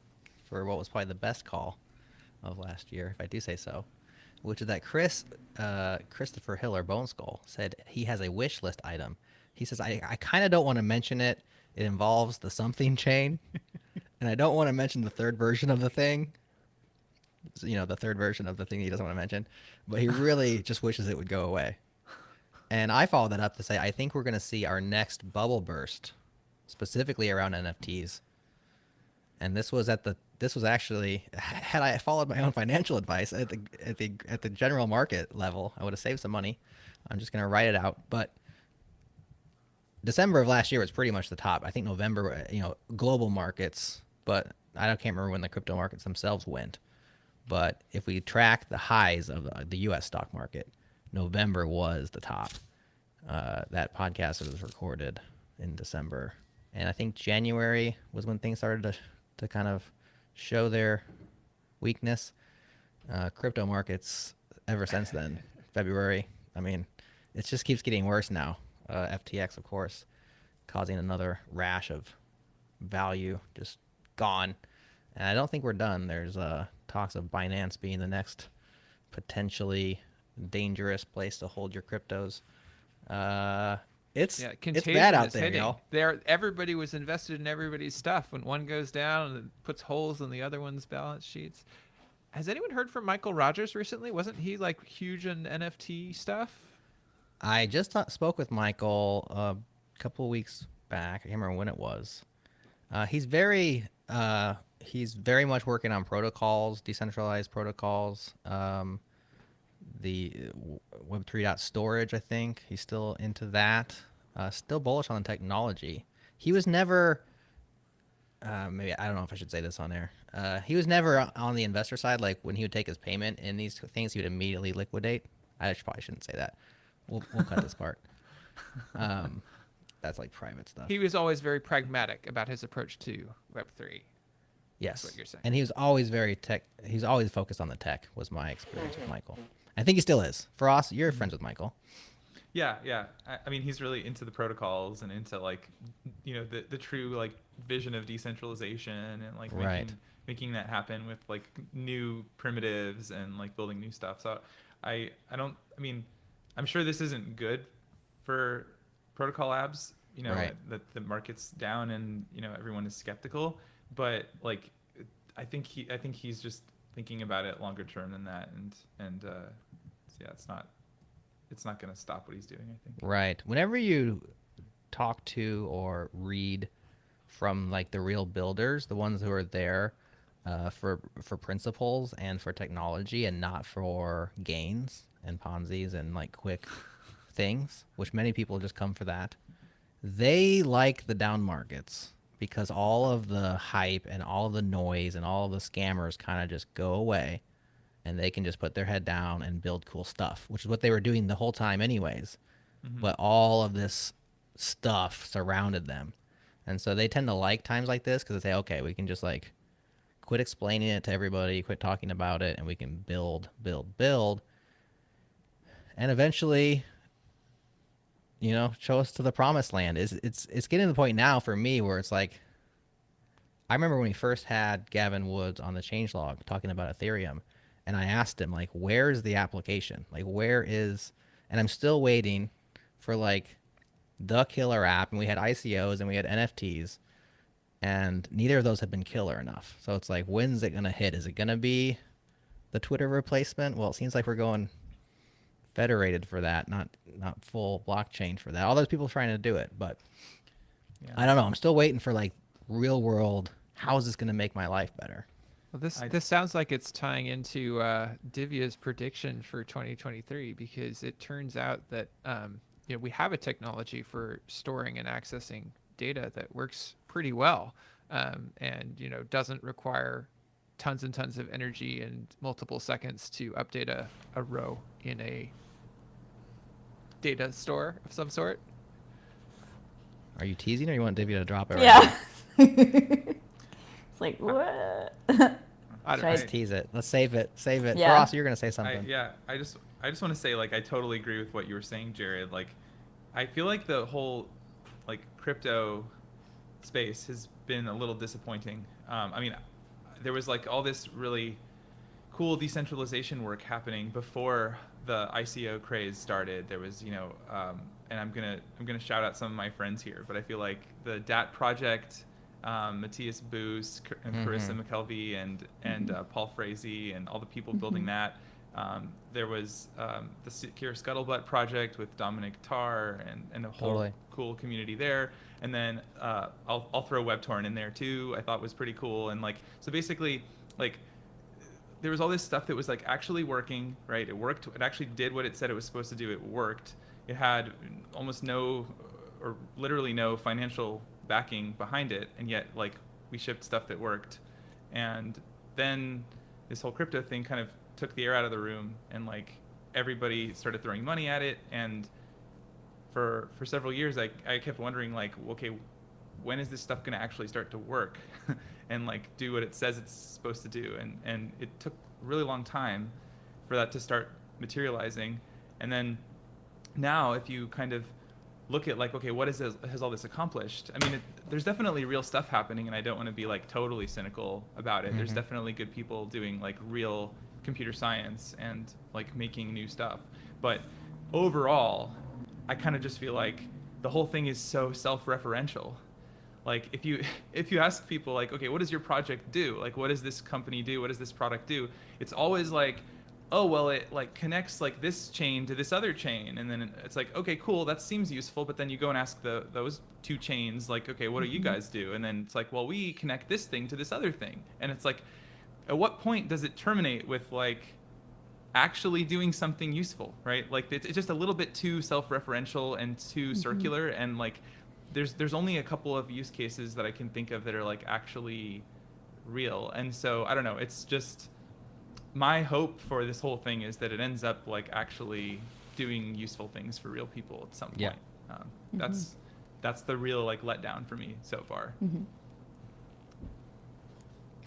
for what was probably the best call of last year, if I do say so, which is that Christopher Hiller, Bone Skull, said he has a wish list item. He says, I kind of don't want to mention it. It involves the something chain, and I don't want to mention the third version of the thing. So, the third version of the thing he doesn't want to mention, but he really just wishes it would go away. And I followed that up to say, I think we're going to see our next bubble burst, specifically around NFTs. And this was actually, had I followed my own financial advice at the general market level, I would have saved some money. I'm just going to write it out. But December of last year was pretty much the top. I think November, global markets, but can't remember when the crypto markets themselves went. But if we track the highs of the U.S. stock market, November was the top. That podcast was recorded in December. And I think January was when things started to kind of show their weakness. Crypto markets ever since then, February, I mean, it just keeps getting worse now. FTX, of course, causing another rash of value just gone. And I don't think we're done. There's talks of Binance being the next potentially dangerous place to hold your cryptos. It's bad out there, y'all. Everybody was invested in everybody's stuff. When one goes down, it puts holes in the other one's balance sheets. Has anyone heard from Michael Rogers recently? Wasn't he like huge in NFT stuff? I just spoke with Michael a couple of weeks back. I can't remember when it was. He's very much working on protocols, decentralized protocols. The Web3 storage, I think he's still into that. Still bullish on the technology. He was never, maybe I don't know if I should say this on air. He was never on the investor side. Like when he would take his payment in these things, he would immediately liquidate. I probably shouldn't say that. We'll cut this part. That's like private stuff. He was always very pragmatic about his approach to Web3. Yes. That's what you're saying. And he was always very tech. He's always focused on the tech. Was my experience with Michael. I think he still is. Frost, you're friends with Michael. Yeah. I mean, he's really into the protocols and into like, the true like vision of decentralization and like making that happen with like new primitives and like building new stuff. So I'm sure this isn't good for protocol labs, that the market's down and, everyone is skeptical, but like, I think he's just thinking about it longer term than that. And yeah, it's not going to stop what he's doing, I think. Right. Whenever you talk to or read from like the real builders, the ones who are there for principles and for technology and not for gains and Ponzi's and like quick things, which many people just come for that, they like the down markets because all of the hype and all of the noise and all of the scammers kind of just go away and they can just put their head down and build cool stuff, which is what they were doing the whole time anyways. But all of this stuff surrounded them. And so they tend to like times like this because they say, okay, we can just like quit explaining it to everybody, quit talking about it, and we can build, build, build. And eventually, you know, show us to the promised land. It's getting to the point now for me where it's like, I remember when we first had Gavin Woods on the changelog talking about Ethereum, and I asked him, like, where's the application? Like, where is, and I'm still waiting for like the killer app, and we had ICOs and we had NFTs, and neither of those have been killer enough. So it's like, when's it gonna hit? Is it gonna be the Twitter replacement? Well, it seems like we're going federated for that, not full blockchain for that. All those people trying to do it, but Yeah. I don't know. I'm still waiting for like real world. How is this gonna make my life better? Well, this sounds like it's tying into Divya's prediction for 2023, because it turns out that you know, we have a technology for storing and accessing data that works pretty well, and you know, doesn't require tons and tons of energy and multiple seconds to update a row in a data store of some sort. Are you teasing, or you want Divya to drop it? Right Yeah. It's like, what? I don't Should I- Let's tease it. Let's save it. Save it. Yeah. Ross, you're gonna say something. I just want to say, like, I totally agree with what you were saying, Jerod. Like, I feel like the whole like crypto space has been a little disappointing. I mean, there was like all this really cool decentralization work happening before the ICO craze started. There was, you know, and I'm gonna shout out some of my friends here, but I feel like the DAT project, Matthias Boos and Carissa McKelvey and Paul Frazee and all the people building that. There was the Secure Scuttlebutt project with Dominic Tarr and a whole Totally. cool community there. And then I'll throw WebTorrent in there too. I thought was pretty cool. And like, so basically, like, there was all this stuff that was like actually working, right? It worked. It actually did what it said it was supposed to do. It worked. It had almost no, or literally no financial backing behind it, and yet like we shipped stuff that worked. And then this whole crypto thing kind of took the air out of the room, and like everybody started throwing money at it. And for several years, I kept wondering, like, okay, when is this stuff going to actually start to work and like do what it says it's supposed to do? And it took a really long time for that to start materializing. And then now, if you kind of look at like, okay, what has all this accomplished? I mean, there's definitely real stuff happening, and I don't want to be like totally cynical about it. There's definitely good people doing like real computer science and like making new stuff. But overall, I kind of just feel like the whole thing is so self-referential. Like if you ask people like, okay, what does your project do? Like, what does this company do? What does this product do? It's always like, oh, well, it like connects like this chain to this other chain. And then it's like, okay, cool, that seems useful. But then you go and ask those two chains, like, okay, what do you guys do? And then it's like, well, we connect this thing to this other thing. And it's like, at what point does it terminate with like actually doing something useful, right? Like it's just a little bit too self-referential and too circular. And like, there's only a couple of use cases that I can think of that are like actually real. And so I don't know, it's just, my hope for this whole thing is that it ends up like actually doing useful things for real people at some point. Yeah. That's the real like letdown for me so far.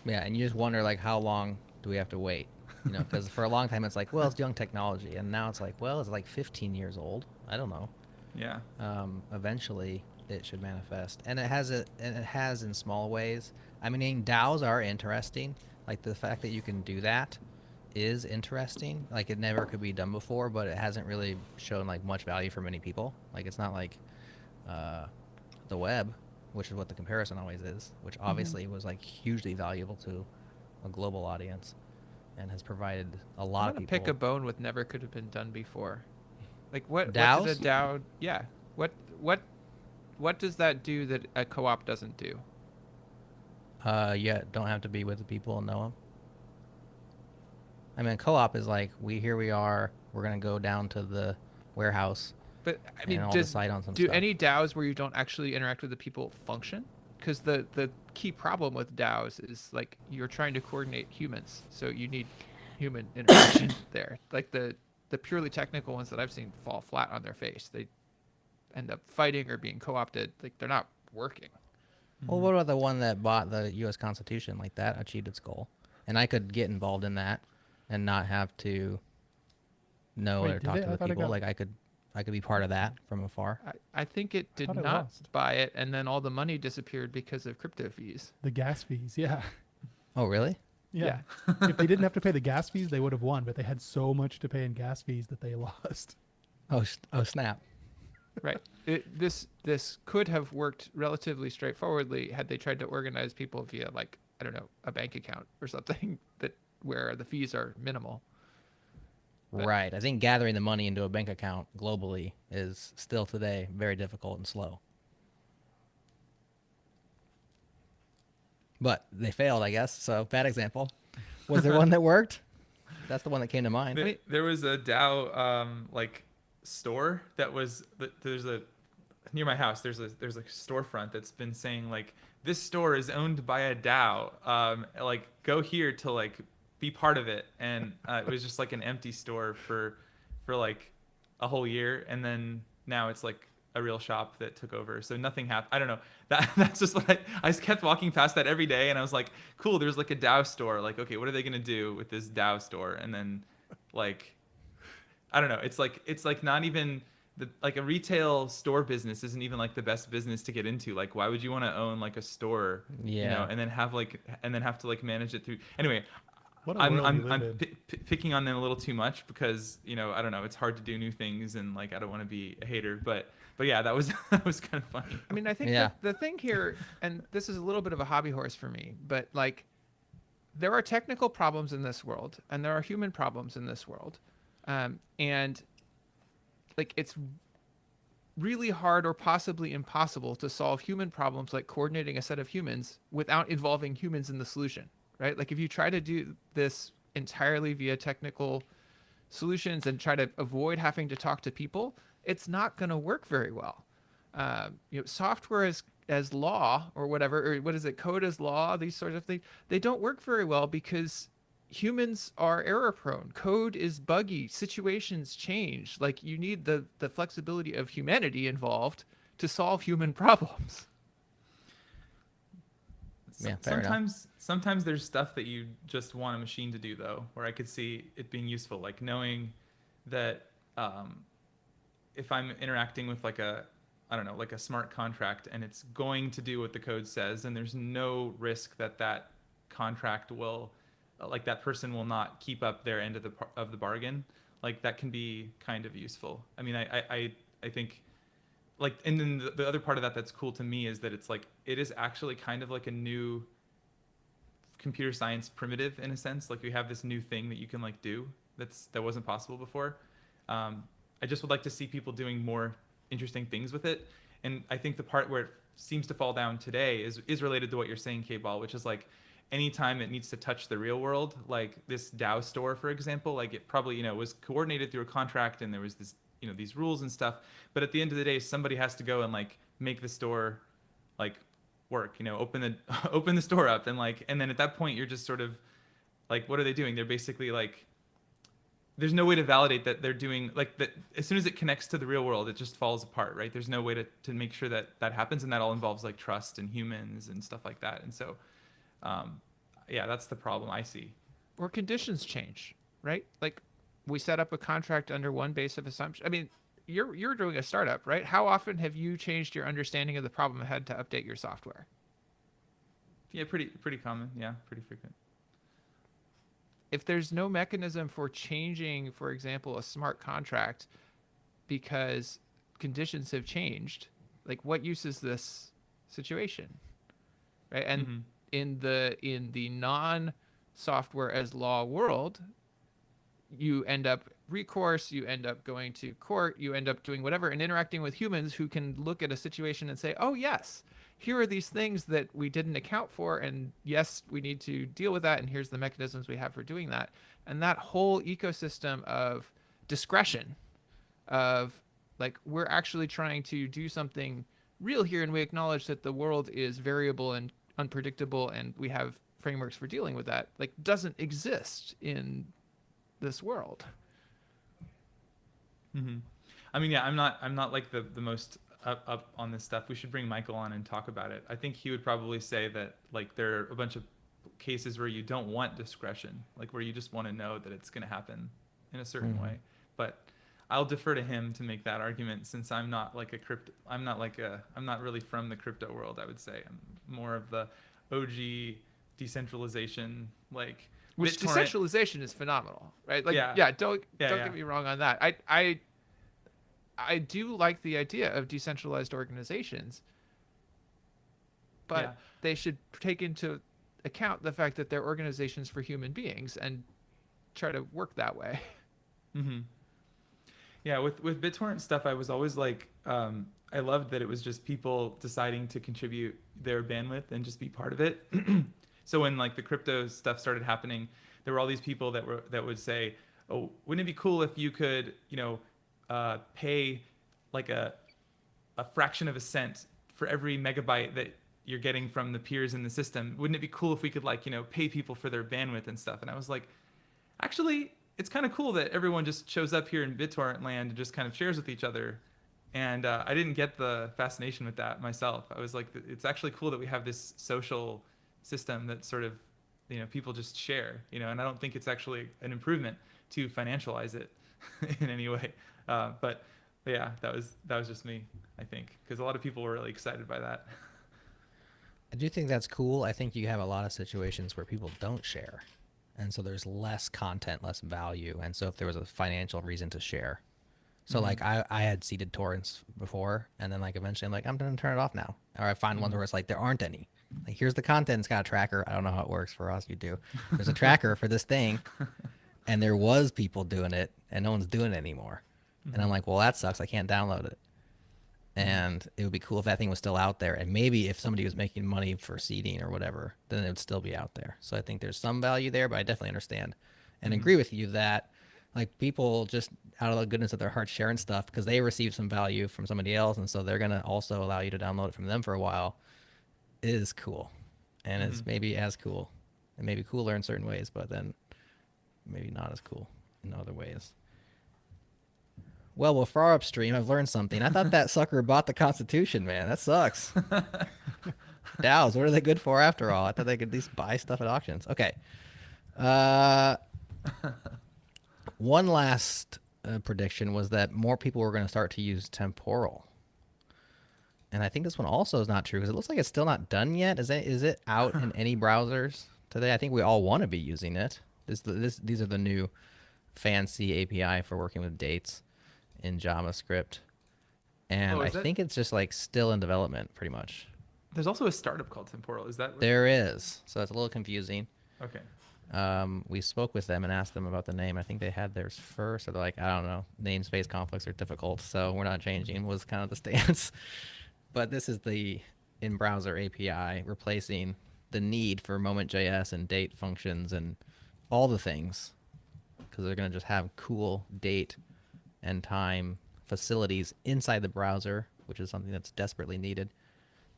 Yeah, and you just wonder like, how long do we have to wait? You know, because for a long time it's like, well, it's young technology, and now it's like, well, it's like 15 years old. I don't know. Yeah. Eventually it should manifest, and it has in small ways. I mean, DAOs are interesting. Like the fact that you can do that is interesting. Like it never could be done before, but it hasn't really shown like much value for many people. Like it's not like the web, which is what the comparison always is, which obviously was like hugely valuable to a global audience and has provided a lot of people. Pick a bone with never could have been done before. Like what DAOs? did a DAO? Yeah. What does that do that a co-op doesn't do? Yeah, don't have to be with the people and know them. I mean, co-op is like, we are, we're gonna go down to the warehouse. But I mean, and I'll does decide on some do stuff. any DAOs where you don't actually interact with the people function? Because the key problem with DAOs is like you're trying to coordinate humans, so you need human interaction there. Like the purely technical ones that I've seen fall flat on their face. They end up fighting or being co-opted. Like they're not working. Well, what about the one that bought the U.S. Constitution? Like that achieved its goal, and I could get involved in that and not have to know Wait, or did talk they? to I the thought it people. got- Like I could be part of that from afar. I think it did thought it not lost. buy it, and then all the money disappeared because of crypto fees. The gas fees, yeah. Oh, really? Yeah. If they didn't have to pay the gas fees, they would have won, but they had so much to pay in gas fees that they lost. Oh, snap. Right. This could have worked relatively straightforwardly had they tried to organize people via, like, I don't know, a bank account or something that where the fees are minimal. But- Right. I think gathering the money into a bank account globally is still today very difficult and slow. But they failed, I guess. So bad example. Was there one that worked? That's the one that came to mind. There was a DAO like store that was there's a near my house. There's a storefront that's been saying like this store is owned by a DAO. Like go here to like be part of it, and it was just like an empty store for like a whole year, and then now it's like a real shop that took over. So nothing happened. I don't know. That's just what I just kept walking past that every day, and I was like, cool. There's like a DAO store. Like, okay, what are they gonna do with this DAO store? And then, like, I don't know. It's like not even like a retail store business isn't even like the best business to get into. Like, why would you want to own like a store? You know, Yeah. and then have to like manage it through. Anyway, What a world you I'm live in. picking on them a little too much because I don't know, it's hard to do new things, and like I don't want to be a hater, but yeah, that was that was kind of funny. I mean, I think Yeah. the thing here, and this is a little bit of a hobby horse for me, but like there are technical problems in this world and there are human problems in this world. And like it's really hard or possibly impossible to solve human problems like coordinating a set of humans without involving humans in the solution, right? Like if you try to do this entirely via technical solutions and try to avoid having to talk to people, it's not going to work very well. Software as law or whatever, or what is it, code as law, these sorts of things, they don't work very well because humans are error prone. Code is buggy. Situations change. Like you need the flexibility of humanity involved to solve human problems. Yeah, fair enough. Sometimes there's stuff that you just want a machine to do though, where I could see it being useful, like knowing that if I'm interacting with like a smart contract and it's going to do what the code says, and there's no risk that contract will, like that person will not keep up their end of the bargain, like that can be kind of useful. I mean, I think, like, and then the other part of that's cool to me is that it's like it is actually kind of like a new computer science primitive in a sense. Like we have this new thing that you can like do that wasn't possible before. I just would like to see people doing more interesting things with it. And I think the part where it seems to fall down today is related to what you're saying, K-Ball, which is like anytime it needs to touch the real world, like this DAO store, for example, like it probably, was coordinated through a contract and there was this, these rules and stuff. But at the end of the day, somebody has to go and like make the store like work, open the store up and then at that point you're just sort of like, what are they doing? They're basically like, there's no way to validate that they're doing like that. As soon as it connects to the real world, it just falls apart, right? There's no way to make sure that happens. And that all involves like trust and humans and stuff like that. And so, yeah, that's the problem I see. Or conditions change, right? Like we set up a contract under one base of assumption. I mean, you're doing a startup, right? How often have you changed your understanding of the problem and had to update your software? Yeah, pretty common. Yeah, pretty frequent. If there's no mechanism for changing, for example, a smart contract because conditions have changed, like what use is this situation, right? And in the non-software as law world, you end up recourse, you end up going to court, you end up doing whatever and interacting with humans who can look at a situation and say, oh yes, here are these things that we didn't account for, and yes, we need to deal with that, and here's the mechanisms we have for doing that. And that whole ecosystem of discretion, of like, we're actually trying to do something real here, and we acknowledge that the world is variable and unpredictable, and we have frameworks for dealing with that, like, doesn't exist in this world. Hmm. I mean, yeah, I'm not like the most up on this stuff. We should bring Michael on and talk about it. I think he would probably say that like there are a bunch of cases where you don't want discretion, like where you just want to know that it's going to happen in a certain way. But I'll defer to him to make that argument, since I'm not like I'm not really from the crypto world. I would say I'm more of the OG decentralization, like Which BitTorrent. decentralization is phenomenal, right? Like, Yeah. don't Yeah. get me wrong on that. I do like the idea of decentralized organizations, but Yeah. they should take into account the fact that they're organizations for human beings and try to work that way. Mm-hmm. Yeah, with BitTorrent stuff, I was always like, I loved that it was just people deciding to contribute their bandwidth and just be part of it. So when like the crypto stuff started happening, there were all these people that would say, "Oh, wouldn't it be cool if you could, pay like a fraction of a cent for every megabyte that you're getting from the peers in the system? Wouldn't it be cool if we could like, pay people for their bandwidth and stuff?" And I was like, actually, it's kind of cool that everyone just shows up here in BitTorrent land and just kind of shares with each other. And I didn't get the fascination with that myself. I was like, it's actually cool that we have this social system that sort of, people just share, and I don't think it's actually an improvement to financialize it in any way. But yeah, that was just me, I think, because a lot of people were really excited by that. I do think that's cool. I think you have a lot of situations where people don't share. And so there's less content, less value. And so if there was a financial reason to share. So like I had seeded torrents before, and then like eventually I'm like, I'm going to turn it off now. Or I find ones where it's like, there aren't any. Like, here's the content. It's got a tracker. I don't know how it works for us. You do. There's a tracker for this thing. And there was people doing it, and no one's doing it anymore. And I'm like, well, that sucks. I can't download it. And it would be cool if that thing was still out there. And maybe if somebody was making money for seeding or whatever, then it would still be out there. So I think there's some value there, but I definitely understand and agree with you that like people just out of the goodness of their heart sharing stuff because they receive some value from somebody else. And so they're going to also allow you to download it from them for a while is cool. And it's maybe as cool and maybe cooler in certain ways, but then maybe not as cool in other ways. Well, for our upstream, I've learned something. I thought that sucker bought the Constitution, man. That sucks. DAOs, what are they good for after all? I thought they could at least buy stuff at auctions. Okay. One last prediction was that more people were going to start to use temporal. And I think this one also is not true because it looks like it's still not done yet. Is it out in any browsers today? I think we all want to be using it. These are the new fancy API for working with dates in JavaScript. And I think it's just like still in development pretty much. There's also a startup called Temporal. Is that There is. So it's a little confusing. Okay. We spoke with them and asked them about the name. I think they had theirs first. So they're like, I don't know. Namespace conflicts are difficult, so we're not changing was kind of the stance. But this is the in-browser API replacing the need for moment.js and date functions and all the things because they're going to just have cool date and time facilities inside the browser, which is something that's desperately needed.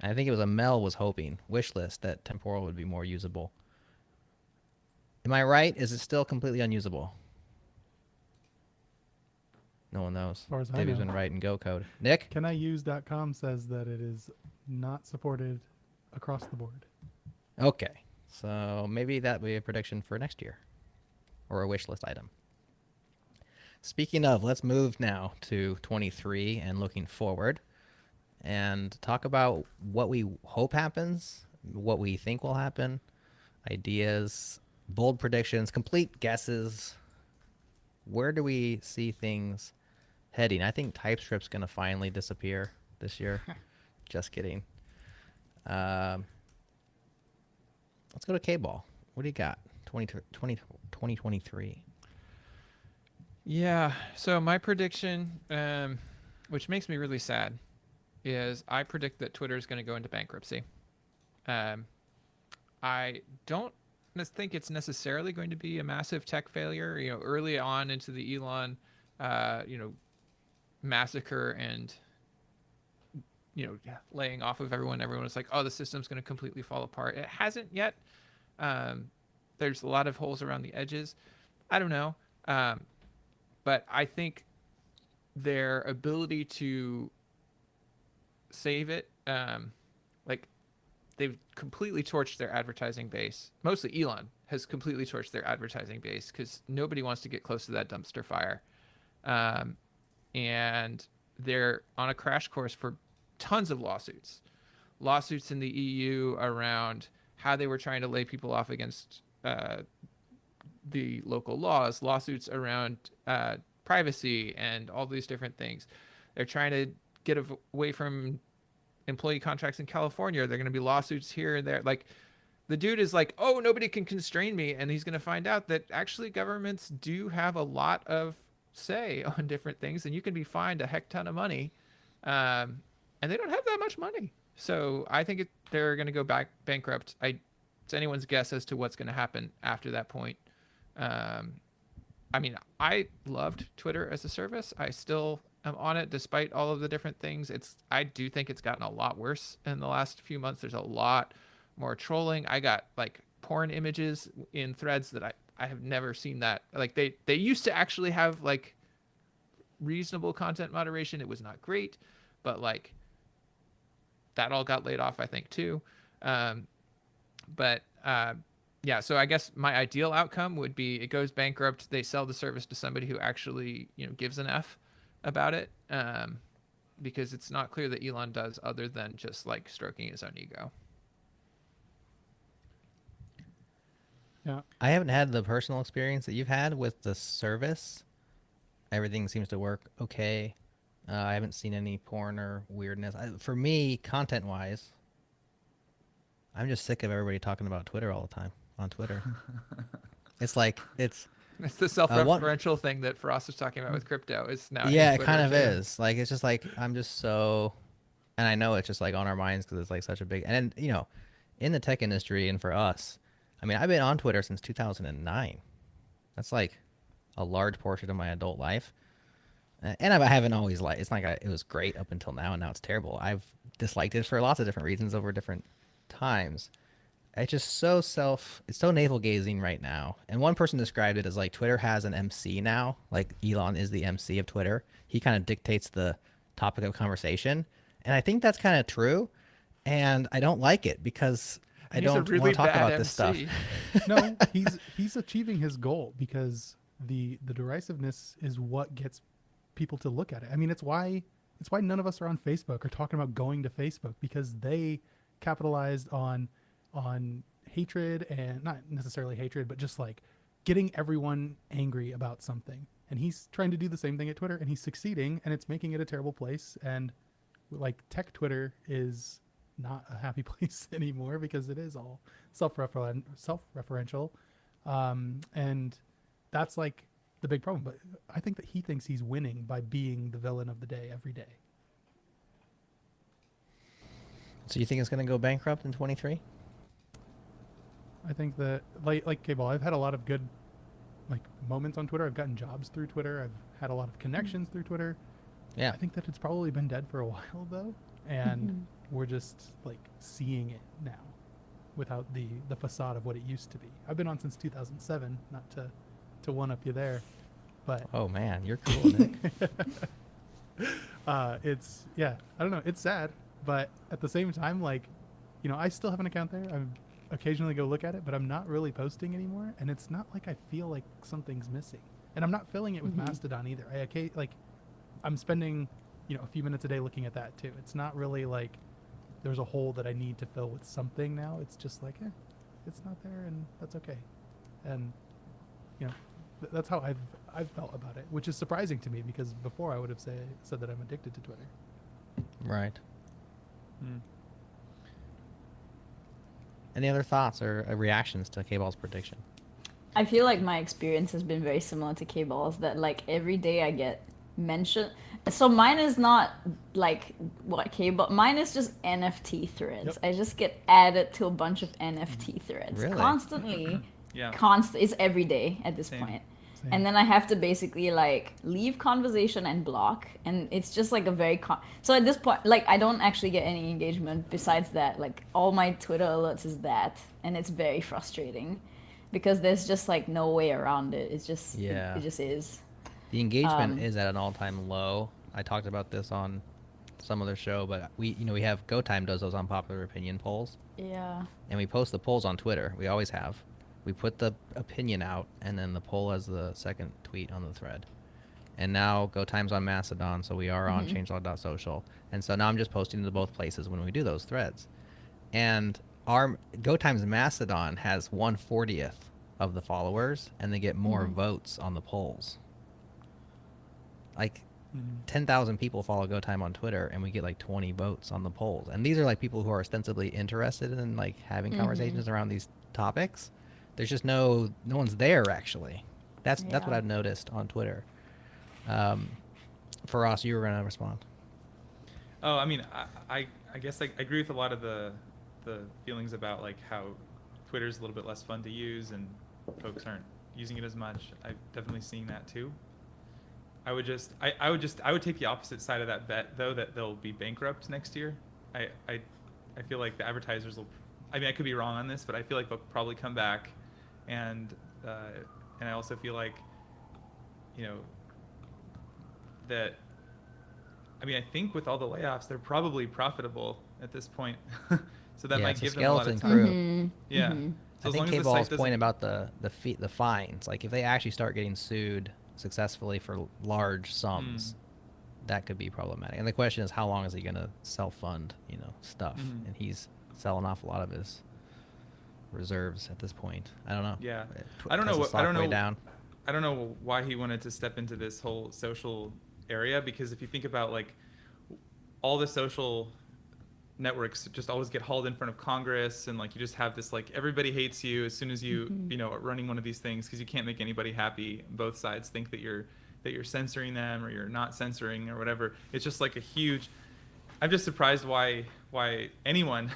And I think it was Mel was hoping, wishlist, that temporal would be more usable. Am I right? Is it still completely unusable? No one knows. As far as I Davey's know. been writing Go code. Nick? CanIUse.com says that it is not supported across the board. Okay. So maybe that would be a prediction for next year or a wish list item. Speaking of, let's move now to 23 and looking forward and talk about what we hope happens, what we think will happen, ideas, bold predictions, complete guesses. Where do we see things heading? I think TypeScript's going to finally disappear this year. Just kidding. Let's go to K-Ball. What do you got? 2023. Yeah. So my prediction, which makes me really sad, is I predict that Twitter is going to go into bankruptcy. I don't think it's necessarily going to be a massive tech failure. Early on into the Elon, massacre and laying off of everyone was like, oh, the system's going to completely fall apart. It hasn't yet. There's a lot of holes around the edges. I don't know. But I think their ability to save it, like they've completely torched their advertising base. Mostly Elon has completely torched their advertising base because nobody wants to get close to that dumpster fire. And they're on a crash course for tons of lawsuits in the EU around how they were trying to lay people off against the local laws, lawsuits around privacy and all these different things. They're trying to get away from employee contracts in California. They're going to be lawsuits here and there. Like, the dude is like, oh, nobody can constrain me. And he's going to find out that actually governments do have a lot of say on different things, and you can be fined a heck ton of money. And they don't have that much money. So I think they're going to go bankrupt. It's anyone's guess as to what's going to happen after that point. I mean, I loved Twitter as a service. I still am on it despite all of the different things. I do think it's gotten a lot worse in the last few months. There's a lot more trolling. I got like porn images in threads that I have never seen that. Like they used to actually have like reasonable content moderation. It was not great, but like that all got laid off, I think, too. Yeah, so I guess my ideal outcome would be it goes bankrupt. They sell the service to somebody who actually, gives an F about it, because it's not clear that Elon does other than just like stroking his own ego. Yeah. I haven't had the personal experience that you've had with the service. Everything seems to work okay. I haven't seen any porn or weirdness. For me, content-wise, I'm just sick of everybody talking about Twitter all the time on Twitter. It's the self-referential thing that Frost was talking about with crypto is now. Yeah, it kind of is. Like, it's just like, I'm just so, and I know it's just like on our minds because it's like such a big, and in the tech industry and for us, I mean, I've been on Twitter since 2009. That's like a large portion of my adult life. And I haven't always liked, it's not like it was great up until now, and now it's terrible. I've disliked it for lots of different reasons over different times. It's just it's so navel gazing right now. And one person described it as like Twitter has an MC now. Like Elon is the MC of Twitter. He kind of dictates the topic of conversation. And I think that's kind of true. And I don't like it because I don't want to talk about this stuff. No, he's achieving his goal because the derisiveness is what gets people to look at it. I mean, it's why none of us are on Facebook or talking about going to Facebook, because they capitalized on hatred, and not necessarily hatred, but just like getting everyone angry about something. And he's trying to do the same thing at Twitter, and he's succeeding, and it's making it a terrible place. And like tech Twitter is not a happy place anymore because it is all self-referential. And that's like the big problem. But I think that he thinks he's winning by being the villain of the day every day. So you think it's going to go bankrupt in 23? I think that like Cable, I've had a lot of good like moments on Twitter. I've gotten jobs through Twitter. I've had a lot of connections through Twitter. Yeah. I think that it's probably been dead for a while though, and we're just like seeing it now without the facade of what it used to be. I've been on since 2007, not to one up you there, but oh man, you're cool, Nick. it's, yeah, I don't know, it's sad, but at the same time, like, I still have an account there. I occasionally go look at it, but I'm not really posting anymore, and it's not like I feel like something's missing. And I'm not filling it with Mastodon either. I'm spending, a few minutes a day looking at that too. It's not really like there's a hole that I need to fill with something now. It's just like, it's not there, and that's okay. And that's how I've felt about it, which is surprising to me because before I would have said that I'm addicted to Twitter. Right. Any other thoughts or reactions to K-Ball's prediction? I feel like my experience has been very similar to K-Ball's, that like every day I get mentioned. So mine is not like what K-Ball, mine is just NFT threads. Yep. I just get added to a bunch of NFT threads Really? constantly. Yeah. It's every day at this Same. point. Same. And then I have to basically like leave conversation and block, and it's just like a very so at this point, like, I don't actually get any engagement besides that. Like all my Twitter alerts is that, and it's very frustrating. because there's just like no way around it. It's just Yeah. it just is. The engagement is at an all-time low. I talked about this on some other show, but we have Go Time does those unpopular opinion polls, Yeah. and we post the polls on Twitter. We always have. We put the opinion out, and then the poll as the second tweet on the thread. And now Go Time's on Mastodon, so we are on changelog.social. And so now I'm just posting to both places when we do those threads. And our Go Time's Mastodon has 1/40th of the followers, and they get more votes on the polls. Like 10,000 people follow Go Time on Twitter, and we get like 20 votes on the polls. And these are like people who are ostensibly interested in like having conversations around these topics. There's just no one's there actually. That's what Yeah. I've noticed on Twitter. For us, you were gonna respond. Oh, I mean, I guess I agree with a lot of the feelings about like how Twitter's a little bit less fun to use and folks aren't using it as much. I've definitely seen that too. I would take the opposite side of that bet though, that they'll be bankrupt next year. I feel like the advertisers will. I mean, I could be wrong on this, but I feel like they'll probably come back, and I also feel like, you know, that. I mean, I think with all the layoffs, they're probably profitable at this point, so that Yeah, might it's a give them a lot of skeleton time. crew. Yeah. So I as think long as the K-Ball's site point doesn't- about the fines, like if they actually start getting sued successfully for large sums, that could be problematic. And the question is, how long is he going to self-fund, stuff? And he's selling off a lot of his reserves at this point. I don't know. Yeah. Tw- I don't know Tesla's what- I don't stock way know- down. I don't know why he wanted to step into this whole social area, because if you think about like all the social networks just always get hauled in front of Congress, and like you just have this like everybody hates you as soon as you are running one of these things, because you can't make anybody happy. Both sides think that you're censoring them or you're not censoring or whatever. It's just like a huge. I'm just surprised why anyone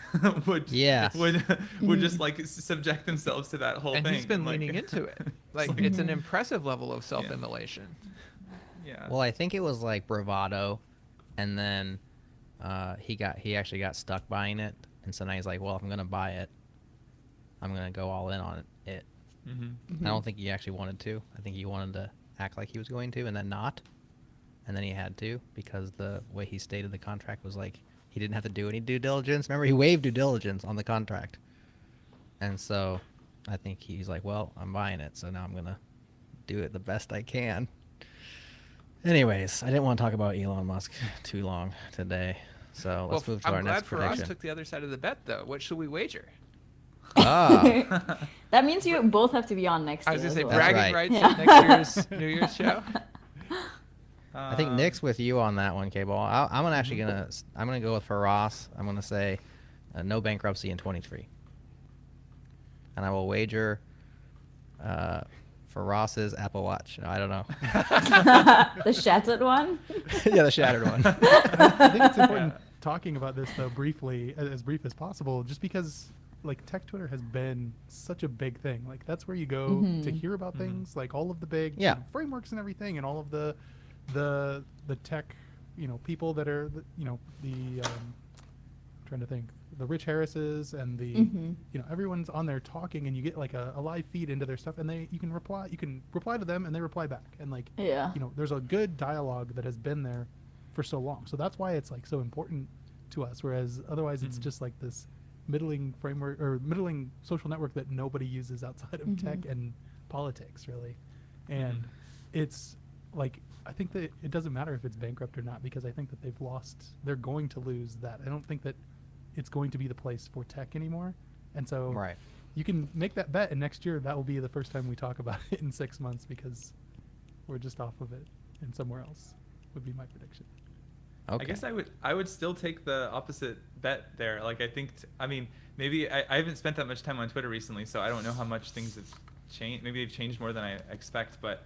would just like subject themselves to that whole And thing. he's been like, leaning into it. Like it's an impressive level of self-immolation. Yeah. Well, I think it was like bravado, and then he actually got stuck buying it, and so now he's like, well, if I'm gonna buy it, I'm gonna go all in on it. I don't think he actually wanted to. I think he wanted to act like he was going to, and then not, and then he had to, because the way he stated the contract was like he didn't have to do any due diligence. Remember, he waived due diligence on the contract, and so I think he's like, well, I'm buying it, so now I'm gonna do it the best I can. Anyways, I didn't want to talk about Elon Musk too long today, so let's move to our I'm next glad Faraz prediction. took the other side of the bet, though. What should we wager? Ah, That means you both have to be on next I year. was gonna say as well. That's bragging right. rights at next year's New Year's show. I think Nick's with you on that one, K-Ball. I'm gonna go with Faraz. I'm gonna say no bankruptcy in 23, and I will wager Faraz's Apple Watch. I don't know. The shattered one. Yeah, the shattered one. I think it's important talking about this though briefly, as brief as possible, just because like tech Twitter has been such a big thing. Like that's where you go to hear about things, like all of the big frameworks and everything, and all of the tech, people that are trying to think, the Rich Harrises and the everyone's on there talking, and you get like a live feed into their stuff, and you can reply to them, and they reply back, and like Yeah. there's a good dialogue that has been there for so long. So that's why it's like so important to us, whereas otherwise it's just like this middling framework or middling social network that nobody uses outside of tech and politics really. And it's like, I think that it doesn't matter if it's bankrupt or not, because I think that they're going to lose that. I don't think that it's going to be the place for tech anymore. And so Right. you can make that bet, and next year that will be the first time we talk about it in 6 months, because we're just off of it and somewhere else would be my prediction. Okay. I guess I would still take the opposite bet there. Like I think maybe I haven't spent that much time on Twitter recently, so I don't know how much things have changed. Maybe they've changed more than I expect, but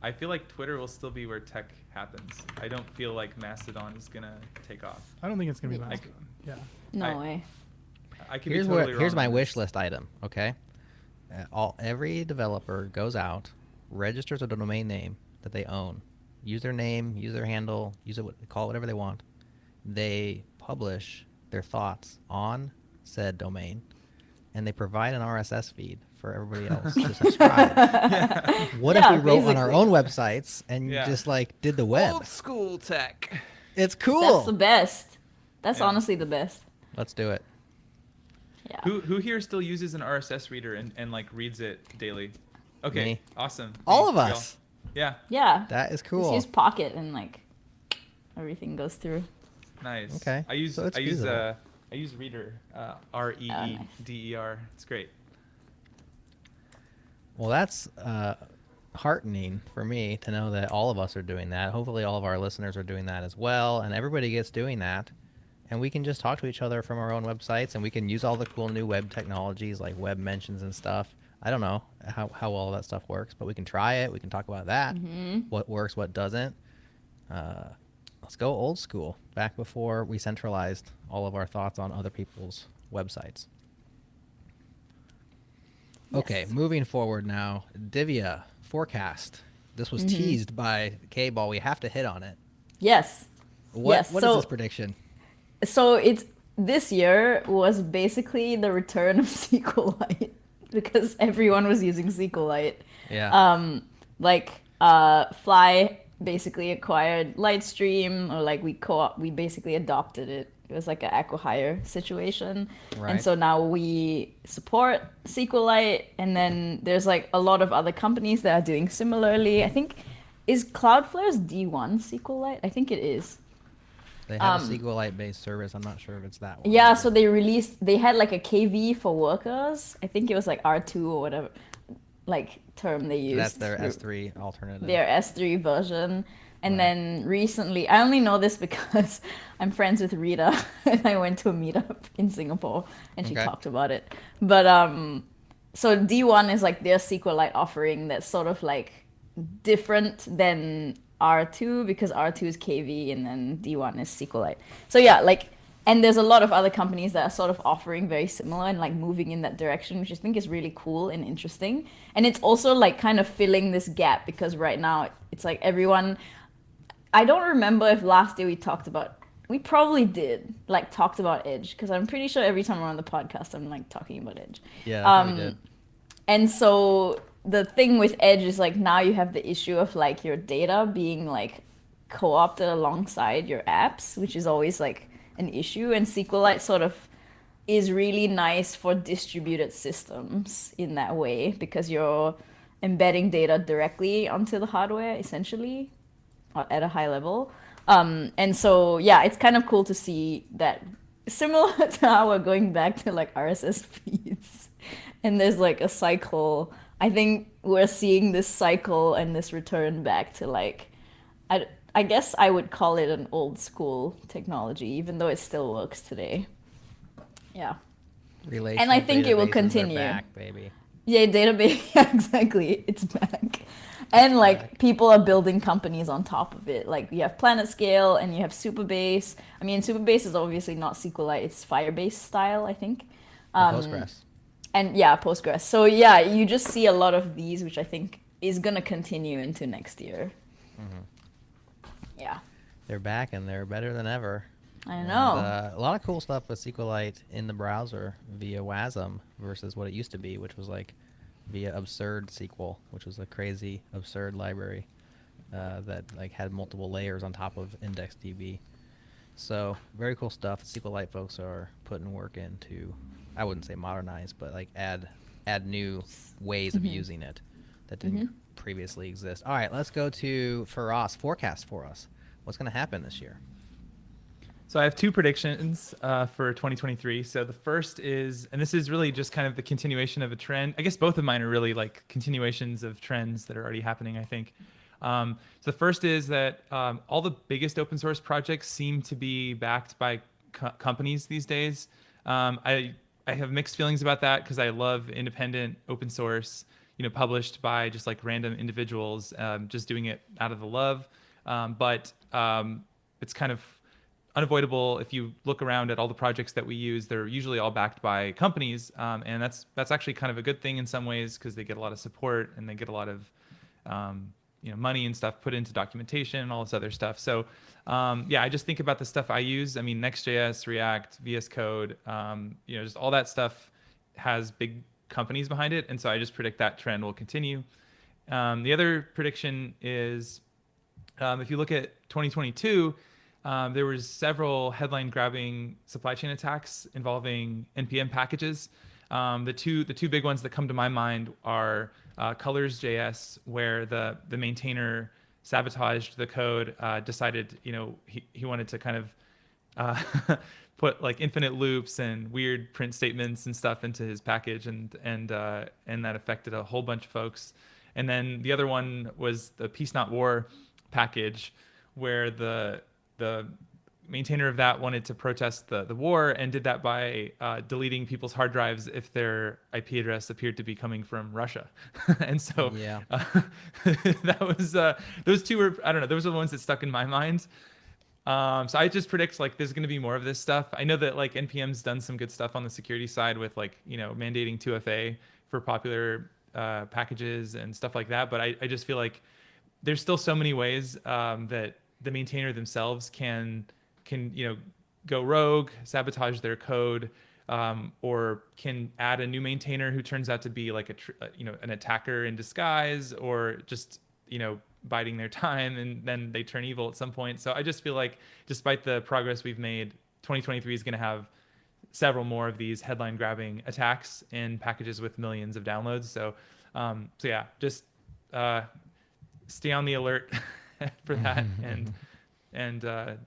I feel like Twitter will still be where tech happens. I don't feel like Mastodon is gonna take off. I don't think it's going to be Like- Mastodon. Yeah. No way. I could Here's be totally here's wrong my on wish this. list item. Okay, every developer goes out, registers a domain name that they own, use their name, use their handle, call it whatever they want. They publish their thoughts on said domain, and they provide an RSS feed for everybody else to subscribe. What if Yeah, we wrote on our basically. own websites and Yeah. just like did the web? Old school tech. It's cool. That's the best. That's Yeah. honestly the best. Let's do it. Yeah. Who here still uses an RSS reader and like reads it daily? Okay, Me. awesome. All Me, of we us. Yeah, Yeah. That is Just cool. use Pocket and like everything goes through. nice. Okay, I use so it's I use feasible. I use Reader, REEDER. It's great. Well, that's heartening for me to know that all of us are doing that. Hopefully, all of our listeners are doing that as well, and everybody gets doing that. And we can just talk to each other from our own websites, and we can use all the cool new web technologies like web mentions and stuff. I don't know how all that stuff works, but we can try it. We can talk about that. What works, what doesn't. Let's go old school, back before we centralized all of our thoughts on other people's websites. Okay, Yes. moving forward now. Divya, forecast. This was teased by K-Ball. We have to hit on it. Yes. What Yes, what is so- this prediction? So it's this year was basically the return of SQLite because everyone was using SQLite. Yeah. Fly basically acquired Lightstream, or like we basically adopted it. It was like an acqui-hire situation. Right. And so now we support SQLite, and then there's like a lot of other companies that are doing similarly. I think, is Cloudflare's D1 SQLite? I think it is. They have a SQLite-based service. I'm not sure if it's that one. Yeah, so they had like a KV for workers. I think it was like R2 or whatever like term they used. That's their S3 alternative. Their S3 version. And then recently, I only know this because I'm friends with Rita and I went to a meetup in Singapore and she Okay. talked about it. But so D1 is like their SQLite offering that's sort of like different than R2 because R2 is KV and then D1 is SQLite. So yeah, like, and there's a lot of other companies that are sort of offering very similar and like moving in that direction, which I think is really cool and interesting. And it's also like kind of filling this gap because right now it's like everyone, I don't remember if last year we probably did like talked about Edge because I'm pretty sure every time we're on the podcast I'm like talking about Edge. Yeah, I think we did. And so the thing with Edge is like now you have the issue of like your data being like co-opted alongside your apps, which is always like an issue. And SQLite sort of is really nice for distributed systems in that way because you're embedding data directly onto the hardware essentially at a high level. And so yeah, it's kind of cool to see that similar to how we're going back to like RSS feeds. And there's like a cycle. I think we're seeing this cycle and this return back to like, I guess I would call it an old school technology, even though it still works today. Yeah. Relational and I think it will databases are continue. back, baby. Yeah, database. Yeah, exactly. It's back. And like people are building companies on top of it. Like you have PlanetScale and you have Supabase. I mean, Supabase is obviously not SQLite. It's Firebase style, I think. Or Postgres. And yeah, Postgres. So yeah, you just see a lot of these, which I think is going to continue into next year. Yeah, They're back and they're better than ever. I And, know. a lot of cool stuff with SQLite in the browser via WASM versus what it used to be, which was like via Absurd SQL, which was a crazy absurd library that like had multiple layers on top of IndexedDB. So very cool stuff. The SQLite folks are putting work into, I wouldn't say modernize, but like add new ways of using it that didn't previously exist. All right, let's go to Faraz forecast for us. What's going to happen this year? So I have two predictions for 2023. So the first is, and this is really just kind of the continuation of a trend. I guess both of mine are really like continuations of trends that are already happening, I think. So the first is that all the biggest open source projects seem to be backed by companies these days. I have mixed feelings about that because I love independent open source, published by just like random individuals, just doing it out of the love. But it's kind of unavoidable if you look around at all the projects that we use. They're usually all backed by companies, and that's actually kind of a good thing in some ways because they get a lot of support and they get a lot of money and stuff put into documentation and all this other stuff. So I just think about the stuff I use. I mean, Next.js, React, VS Code, just all that stuff has big companies behind it, and so I just predict that trend will continue. The other prediction is, if you look at 2022, there was several headline-grabbing supply chain attacks involving NPM packages. The two big ones that come to my mind are Colors.js, where the maintainer sabotaged the code, decided he wanted to kind of put like infinite loops and weird print statements and stuff into his package, and that affected a whole bunch of folks. And then the other one was the Peace Not War package, where the maintainer of that wanted to protest the war and did that by deleting people's hard drives if their IP address appeared to be coming from Russia. And so Yeah. that was those two were, I don't know, those are the ones that stuck in my mind. So I just predict like there's going to be more of this stuff. I know that like NPM's done some good stuff on the security side with like, mandating 2FA for popular packages and stuff like that. But I just feel like there's still so many ways that the maintainer themselves can go rogue, sabotage their code, or can add a new maintainer who turns out to be like an attacker in disguise, or just biding their time, and then they turn evil at some point. So I just feel like despite the progress we've made, 2023 is going to have several more of these headline grabbing attacks in packages with millions of downloads. So yeah, just stay on the alert for that, and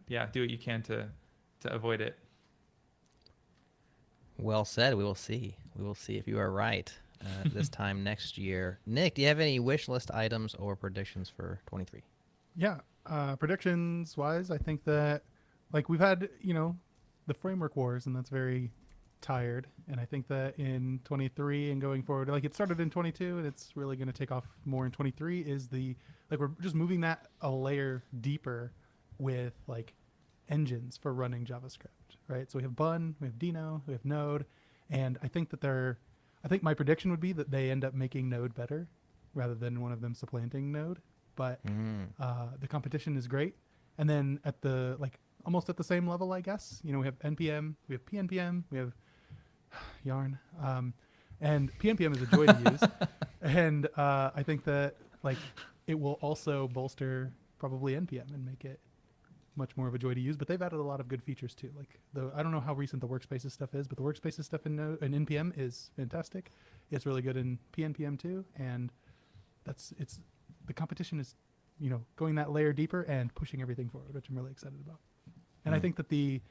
yeah, do what you can to avoid it. Well said. We will see. We will see if you are right this time next year. Nick, do you have any wish list items or predictions for 23? Yeah, predictions wise, I think that like we've had the framework wars, and that's very tired. And I think that in 23 and going forward, like it started in 22 and it's really going to take off more in 23, is we're just moving that a layer deeper with like engines for running JavaScript, right? So we have Bun, we have Dino, we have Node, and I think my prediction would be that they end up making Node better rather than one of them supplanting Node. But the competition is great. And then at the almost at the same level, I guess, we have NPM, we have PNPM, we have Yarn, and PNPM is a joy to use. And I think that it will also bolster probably NPM and make it much more of a joy to use. But they've added a lot of good features too. I don't know how recent the workspaces stuff is, but the workspaces stuff in NPM is fantastic. It's really good in PNPM too, and the competition is going that layer deeper and pushing everything forward, which I'm really excited about. And I think that the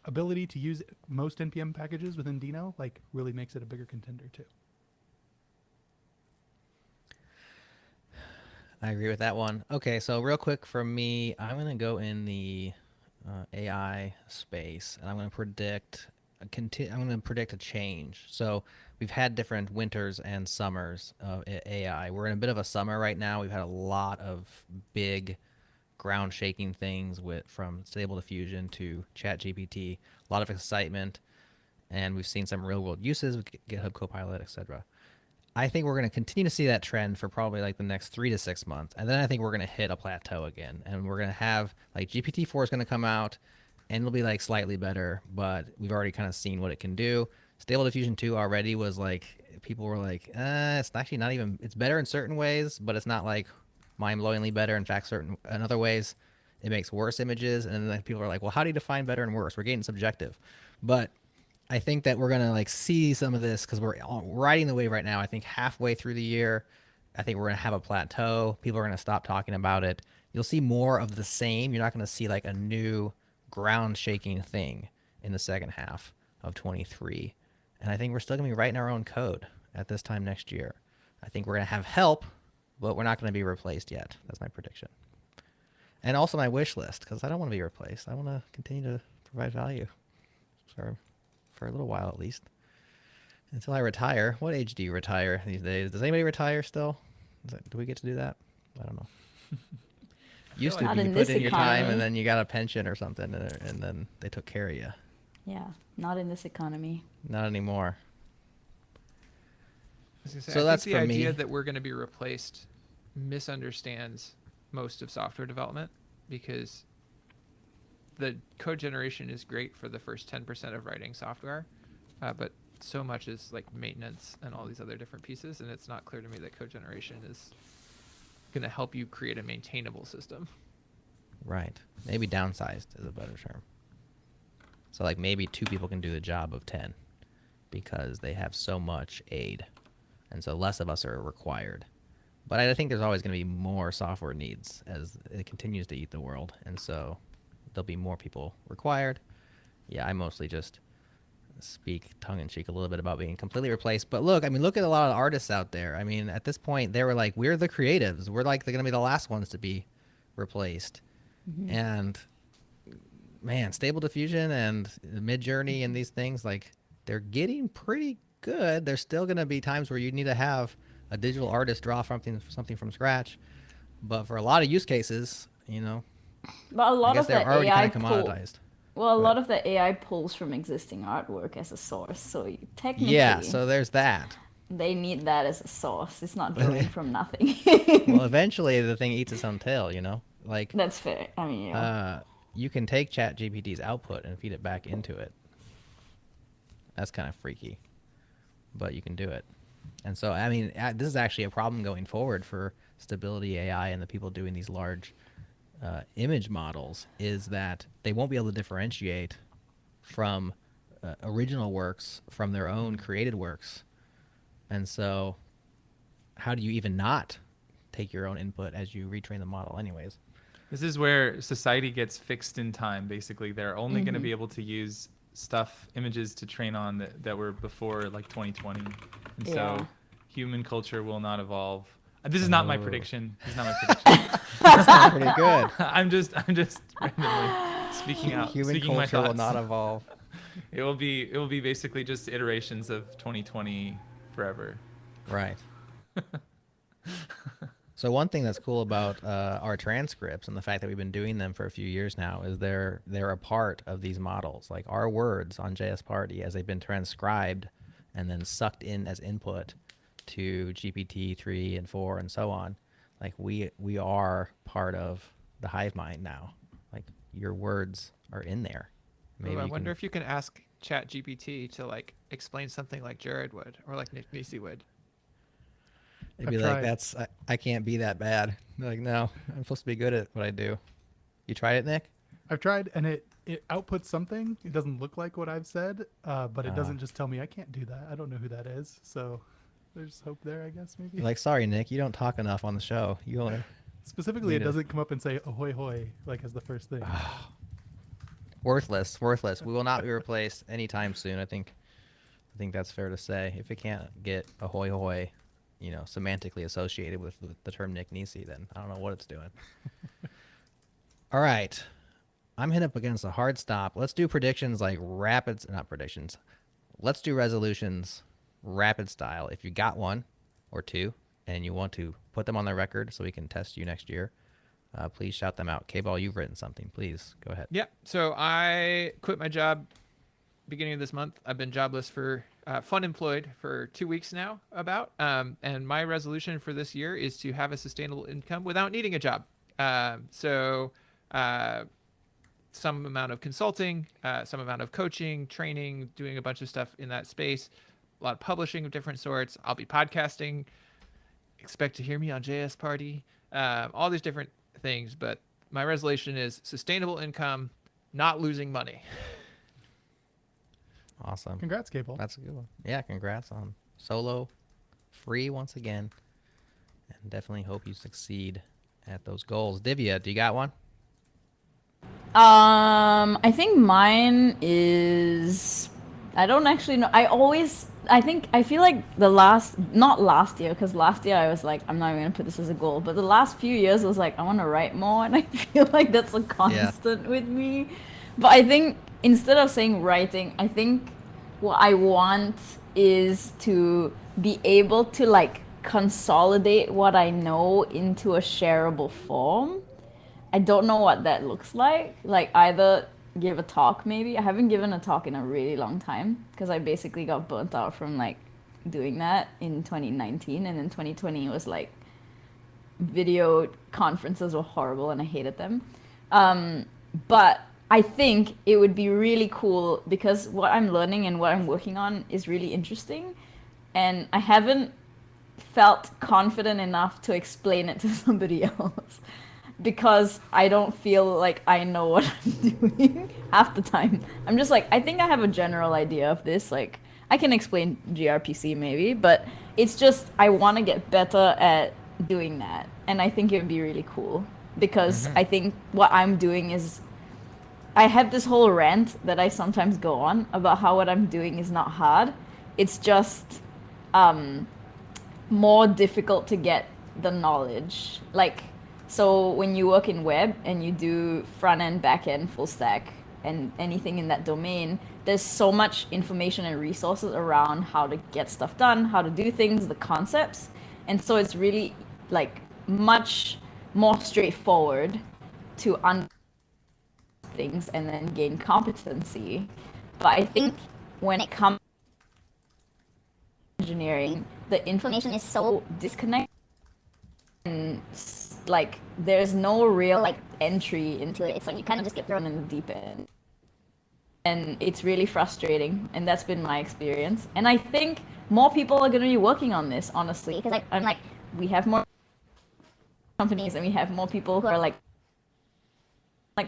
ability to use most NPM packages within Dino really makes it a bigger contender too. I agree with that one. Okay, so real quick for me, I'm going to go in the AI space, and I'm going to predict a change. So we've had different winters and summers of AI. We're in a bit of a summer right now. We've had a lot of big ground shaking things from Stable Diffusion to ChatGPT, a lot of excitement, and we've seen some real world uses with GitHub Copilot, etc. I think we're going to continue to see that trend for probably the next 3 to 6 months. And then I think we're going to hit a plateau again. And we're going to have GPT-4 is going to come out and it'll be slightly better, but we've already kind of seen what it can do. Stable Diffusion 2 already was people were it's actually not even, it's better in certain ways, but it's not mind-blowingly better. In fact, in other ways, it makes worse images. And then people are well, how do you define better and worse? We're getting subjective. But I think that we're going to see some of this because we're riding the wave right now. I think halfway through the year, I think we're going to have a plateau. People are going to stop talking about it. You'll see more of the same. You're not going to see a new ground shaking thing in the second half of 23. And I think we're still going to be writing our own code at this time next year. I think we're going to have help, but we're not going to be replaced yet. That's my prediction. And also my wish list, because I don't want to be replaced. I want to continue to provide value for a little while at least, until I retire. What age do you retire these days? Does anybody retire still? Do we get to do that? I don't know. Used to Not be you in put this in your time economy. and then you got a pension or something, and then they took care of you. Yeah, not in this economy. Not anymore. So that's the for idea me. that we're going to be replaced misunderstands most of software development, because the code generation is great for the first 10% of writing software, but so much is like maintenance and all these other different pieces, and it's not clear to me that code generation is going to help you create a maintainable system. Right. Maybe downsized is a better term. So like maybe 2 people can do the job of 10 because they have so much aid. And so less of us are required. But I think there's always going to be more software needs as it continues to eat the world. And so there'll be more people required. Yeah, I mostly just speak tongue-in-cheek a little bit about being completely replaced. But look, I mean, look at a lot of artists out there. I mean, at this point, they were like, we're the creatives. We're like, they're going to be the last ones to be replaced. And man, Stable Diffusion and Mid-Journey and these things, like, they're getting pretty good. There's still going to be times where you need to have a digital artist draw something from scratch. But for a lot of use cases, you know, But a I lot guess of they're the already AI kind of commoditized. well, a But- lot of the AI pulls from existing artwork as a source, so technically, Yeah, so there's that. they need that as a source. It's not drawing from nothing. Well, eventually the thing eats its own tail, you know? Like, That's fair. I mean, you know. you can take ChatGPT's output and feed it back into it. That's kind of freaky, but you can do it. And so, I mean, this is actually a problem going forward for Stability AI and the people doing these large image models, is that they won't be able to differentiate from original works from their own created works. And so how do you even not take your own input as you retrain the model anyways? This is where society gets fixed in time. Basically, they're only going to be able to use images to train on that were before like 2020, and Yeah. so human culture will not evolve. This is not my Oh. prediction. This is not my prediction. That sounds pretty good. I'm just randomly speaking out. Human speaking my culture will thoughts. not evolve. It will be basically just iterations of 2020 forever. Right. So one thing that's cool about our transcripts and the fact that we've been doing them for a few years now is they're a part of these models. Like our words on JS Party, as they've been transcribed and then sucked in as input to GPT 3 and 4 and so on, like we are part of the hive mind now. Like your words are in there. Ooh, I you wonder can- if you can ask ChatGPT to like explain something like Jerod would, or like Nick Nisi would. It'd be I've like, tried. I can't be that bad. They're like, no, I'm supposed to be good at what I do. You tried it, Nick? I've tried, and it outputs something. It doesn't look like what I've said, but it Ah. doesn't just tell me I can't do that. I don't know who that is, so there's hope there, I guess, maybe. Like, sorry, Nick, you don't talk enough on the show. You only Specifically, it need a- doesn't come up and say "ahoy hoy" like as the first thing. worthless. We will not be replaced anytime soon. I think that's fair to say. If it can't get ahoy hoy, you know, semantically associated with the term Nick Nisi, then I don't know what it's doing. All right. I'm hit up against a hard stop. Let's do predictions like not predictions. Let's do resolutions rapid style. If you got one or two and you want to put them on the record so we can test you next year, please shout them out. K-Ball, you've written something. Please go ahead. Yeah. So I quit my job beginning of this month. I've been jobless for unemployed for 2 weeks now and my resolution for this year is to have a sustainable income without needing a job. Some amount of consulting, some amount of coaching, training, doing a bunch of stuff in that space, a lot of publishing of different sorts. I'll be podcasting. Expect to hear me on JS Party, all these different things. But my resolution is sustainable income, not losing money. Awesome. Congrats, Cable. That's a good one. Yeah, congrats on solo free once again. And definitely hope you succeed at those goals. Divya, do you got one? I think mine is, I don't actually know. I feel like not last year, because last year I was like, I'm not even gonna put this as a goal, but the last few years I was like, I want to write more, and I feel like that's a constant with me. But I think instead of saying writing, I think what I want is to be able to like consolidate what I know into a shareable form. I don't know what that looks like. Like either give a talk maybe. I haven't given a talk in a really long time because I basically got burnt out from like doing that in 2019, and then 2020 was like video conferences were horrible and I hated them. But I think it would be really cool because what I'm learning and what I'm working on is really interesting, and I haven't felt confident enough to explain it to somebody else because I don't feel like I know what I'm doing half the time. I'm just like, I think I have a general idea of this. Like, I can explain gRPC maybe, but it's just I want to get better at doing that. And I think it would be really cool because I think what I'm doing is I have this whole rant that I sometimes go on about how what I'm doing is not hard. It's just more difficult to get the knowledge. Like, so when you work in web and you do front end, back end, full stack, and anything in that domain, there's so much information and resources around how to get stuff done, how to do things, the concepts. And so it's really like much more straightforward to understand things and then gain competency. But I think when it comes to engineering, the information is so disconnected and like there's no real like entry into it. It's like you kind of just get thrown in the deep end. And it's really frustrating, and that's been my experience. And I think more people are going to be working on this, honestly, because I'm like, we have more companies and we have more people who are like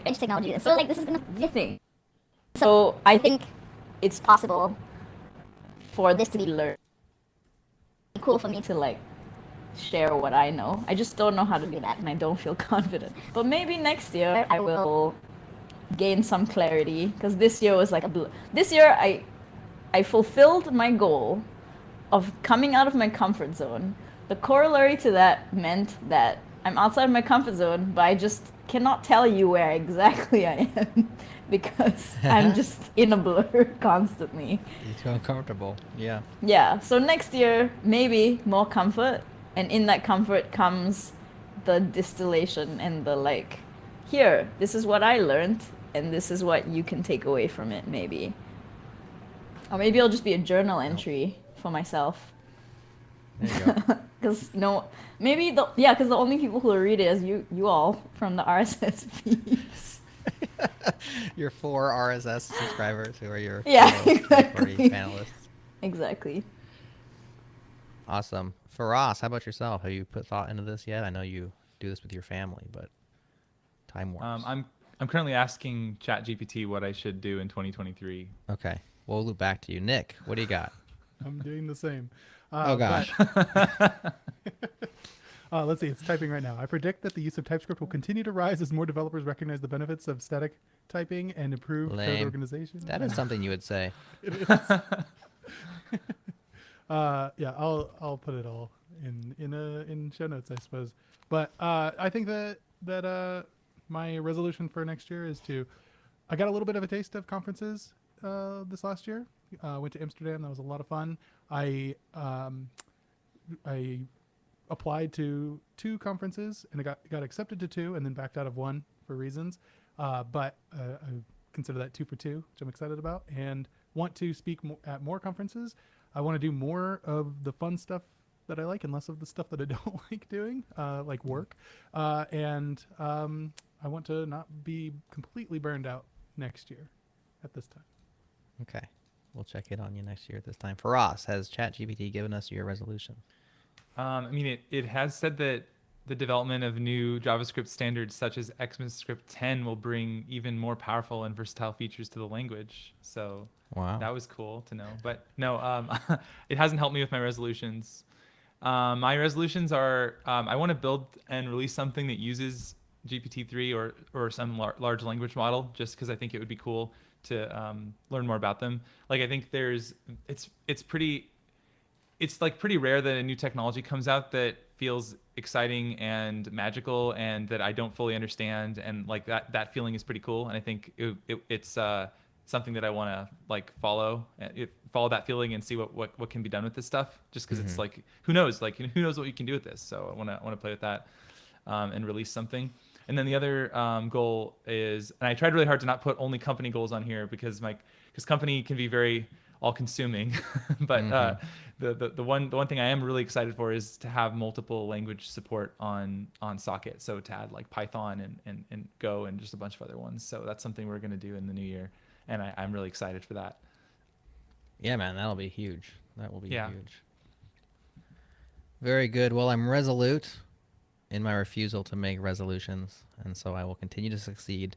edge technology. So like this is going to be a thing. So I think it's possible for this to be learned. It's cool for me to like share what I know. I just don't know how to do that, and I don't feel confident. But maybe next year I will gain some clarity, because this year was like this year I fulfilled my goal of coming out of my comfort zone. The corollary to that meant that I'm outside of my comfort zone, but I just cannot tell you where exactly I am because I'm just in a blur constantly. You're too uncomfortable. Yeah. Yeah, so next year, maybe more comfort, and in that comfort comes the distillation and the like, here, this is what I learned, and this is what you can take away from it, maybe. Or maybe it'll just be a journal entry for myself. There you go. Because because the only people who will read it is you all from the RSS feeds. Your 4 RSS subscribers who are your Yeah, third-party exactly. panelists. Exactly. Awesome. Faraz, how about yourself? Have you put thought into this yet? I know you do this with your family, but time warps. I'm currently asking ChatGPT what I should do in 2023. Okay. We'll loop back to you. Nick, what do you got? I'm doing the same. Oh, gosh. Let's see. It's typing right now. I predict that the use of TypeScript will continue to rise as more developers recognize the benefits of static typing and improved code Lame. organization. That is something you would say. It is. Yeah, I'll put it all in show notes, I suppose. But I think that my resolution for next year is I got a little bit of a taste of conferences this last year. Went to Amsterdam. That was a lot of fun. I applied to 2 conferences and I got accepted to 2 and then backed out of 1 for reasons. But I consider that 2 for 2, which I'm excited about, and want to speak at more conferences. I want to do more of the fun stuff that I like and less of the stuff that I don't like doing, like work. And I want to not be completely burned out next year at this time. Okay. We'll check in on you next year at this time. Faraz, has ChatGPT given us your resolution? I mean, it has said that the development of new JavaScript standards such as ECMAScript 10 will bring even more powerful and versatile features to the language. So Wow. that was cool to know. But no, it hasn't helped me with my resolutions. My resolutions are I want to build and release something that uses GPT-3 or some large language model, just because I think it would be cool to learn more about them. Like I think it's like pretty rare that a new technology comes out that feels exciting and magical and that I don't fully understand, and like that feeling is pretty cool. And I think it's something that I want to like follow that feeling and see what can be done with this stuff, just because it's like who knows what you can do with this. So I want to play with that and release something. And then the other goal is, and I tried really hard to not put only company goals on here because because company can be very all-consuming. But the one thing I am really excited for is to have multiple language support on Socket. So to add like Python and Go and just a bunch of other ones. So that's something we're going to do in the new year, and I'm really excited for that. Yeah, man, that'll be huge. That will be Yeah. huge. Very good. Well, I'm resolute in my refusal to make resolutions, and so I will continue to succeed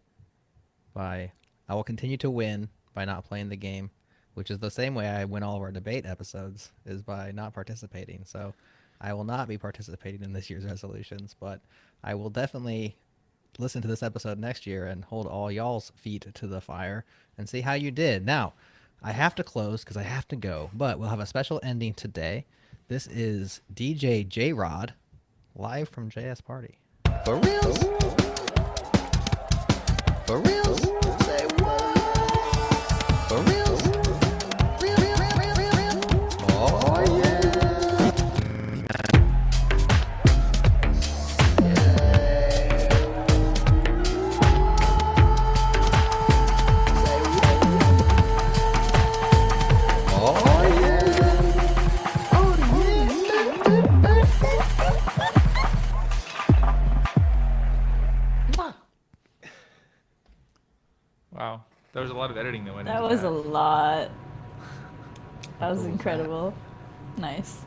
I will continue to win by not playing the game, which is the same way I win all of our debate episodes, is by not participating. So I will not be participating in this year's resolutions, but I will definitely listen to this episode next year and hold all y'all's feet to the fire and see how you did. Now, I have to close because I have to go, but we'll have a special ending today. This is DJ Jerod, live from JS Party. For reals? For reals? Say what? For reals? Real? Oh, yeah. Wow, there was a lot of editing that went That into was that. a lot. That was incredible. Nice.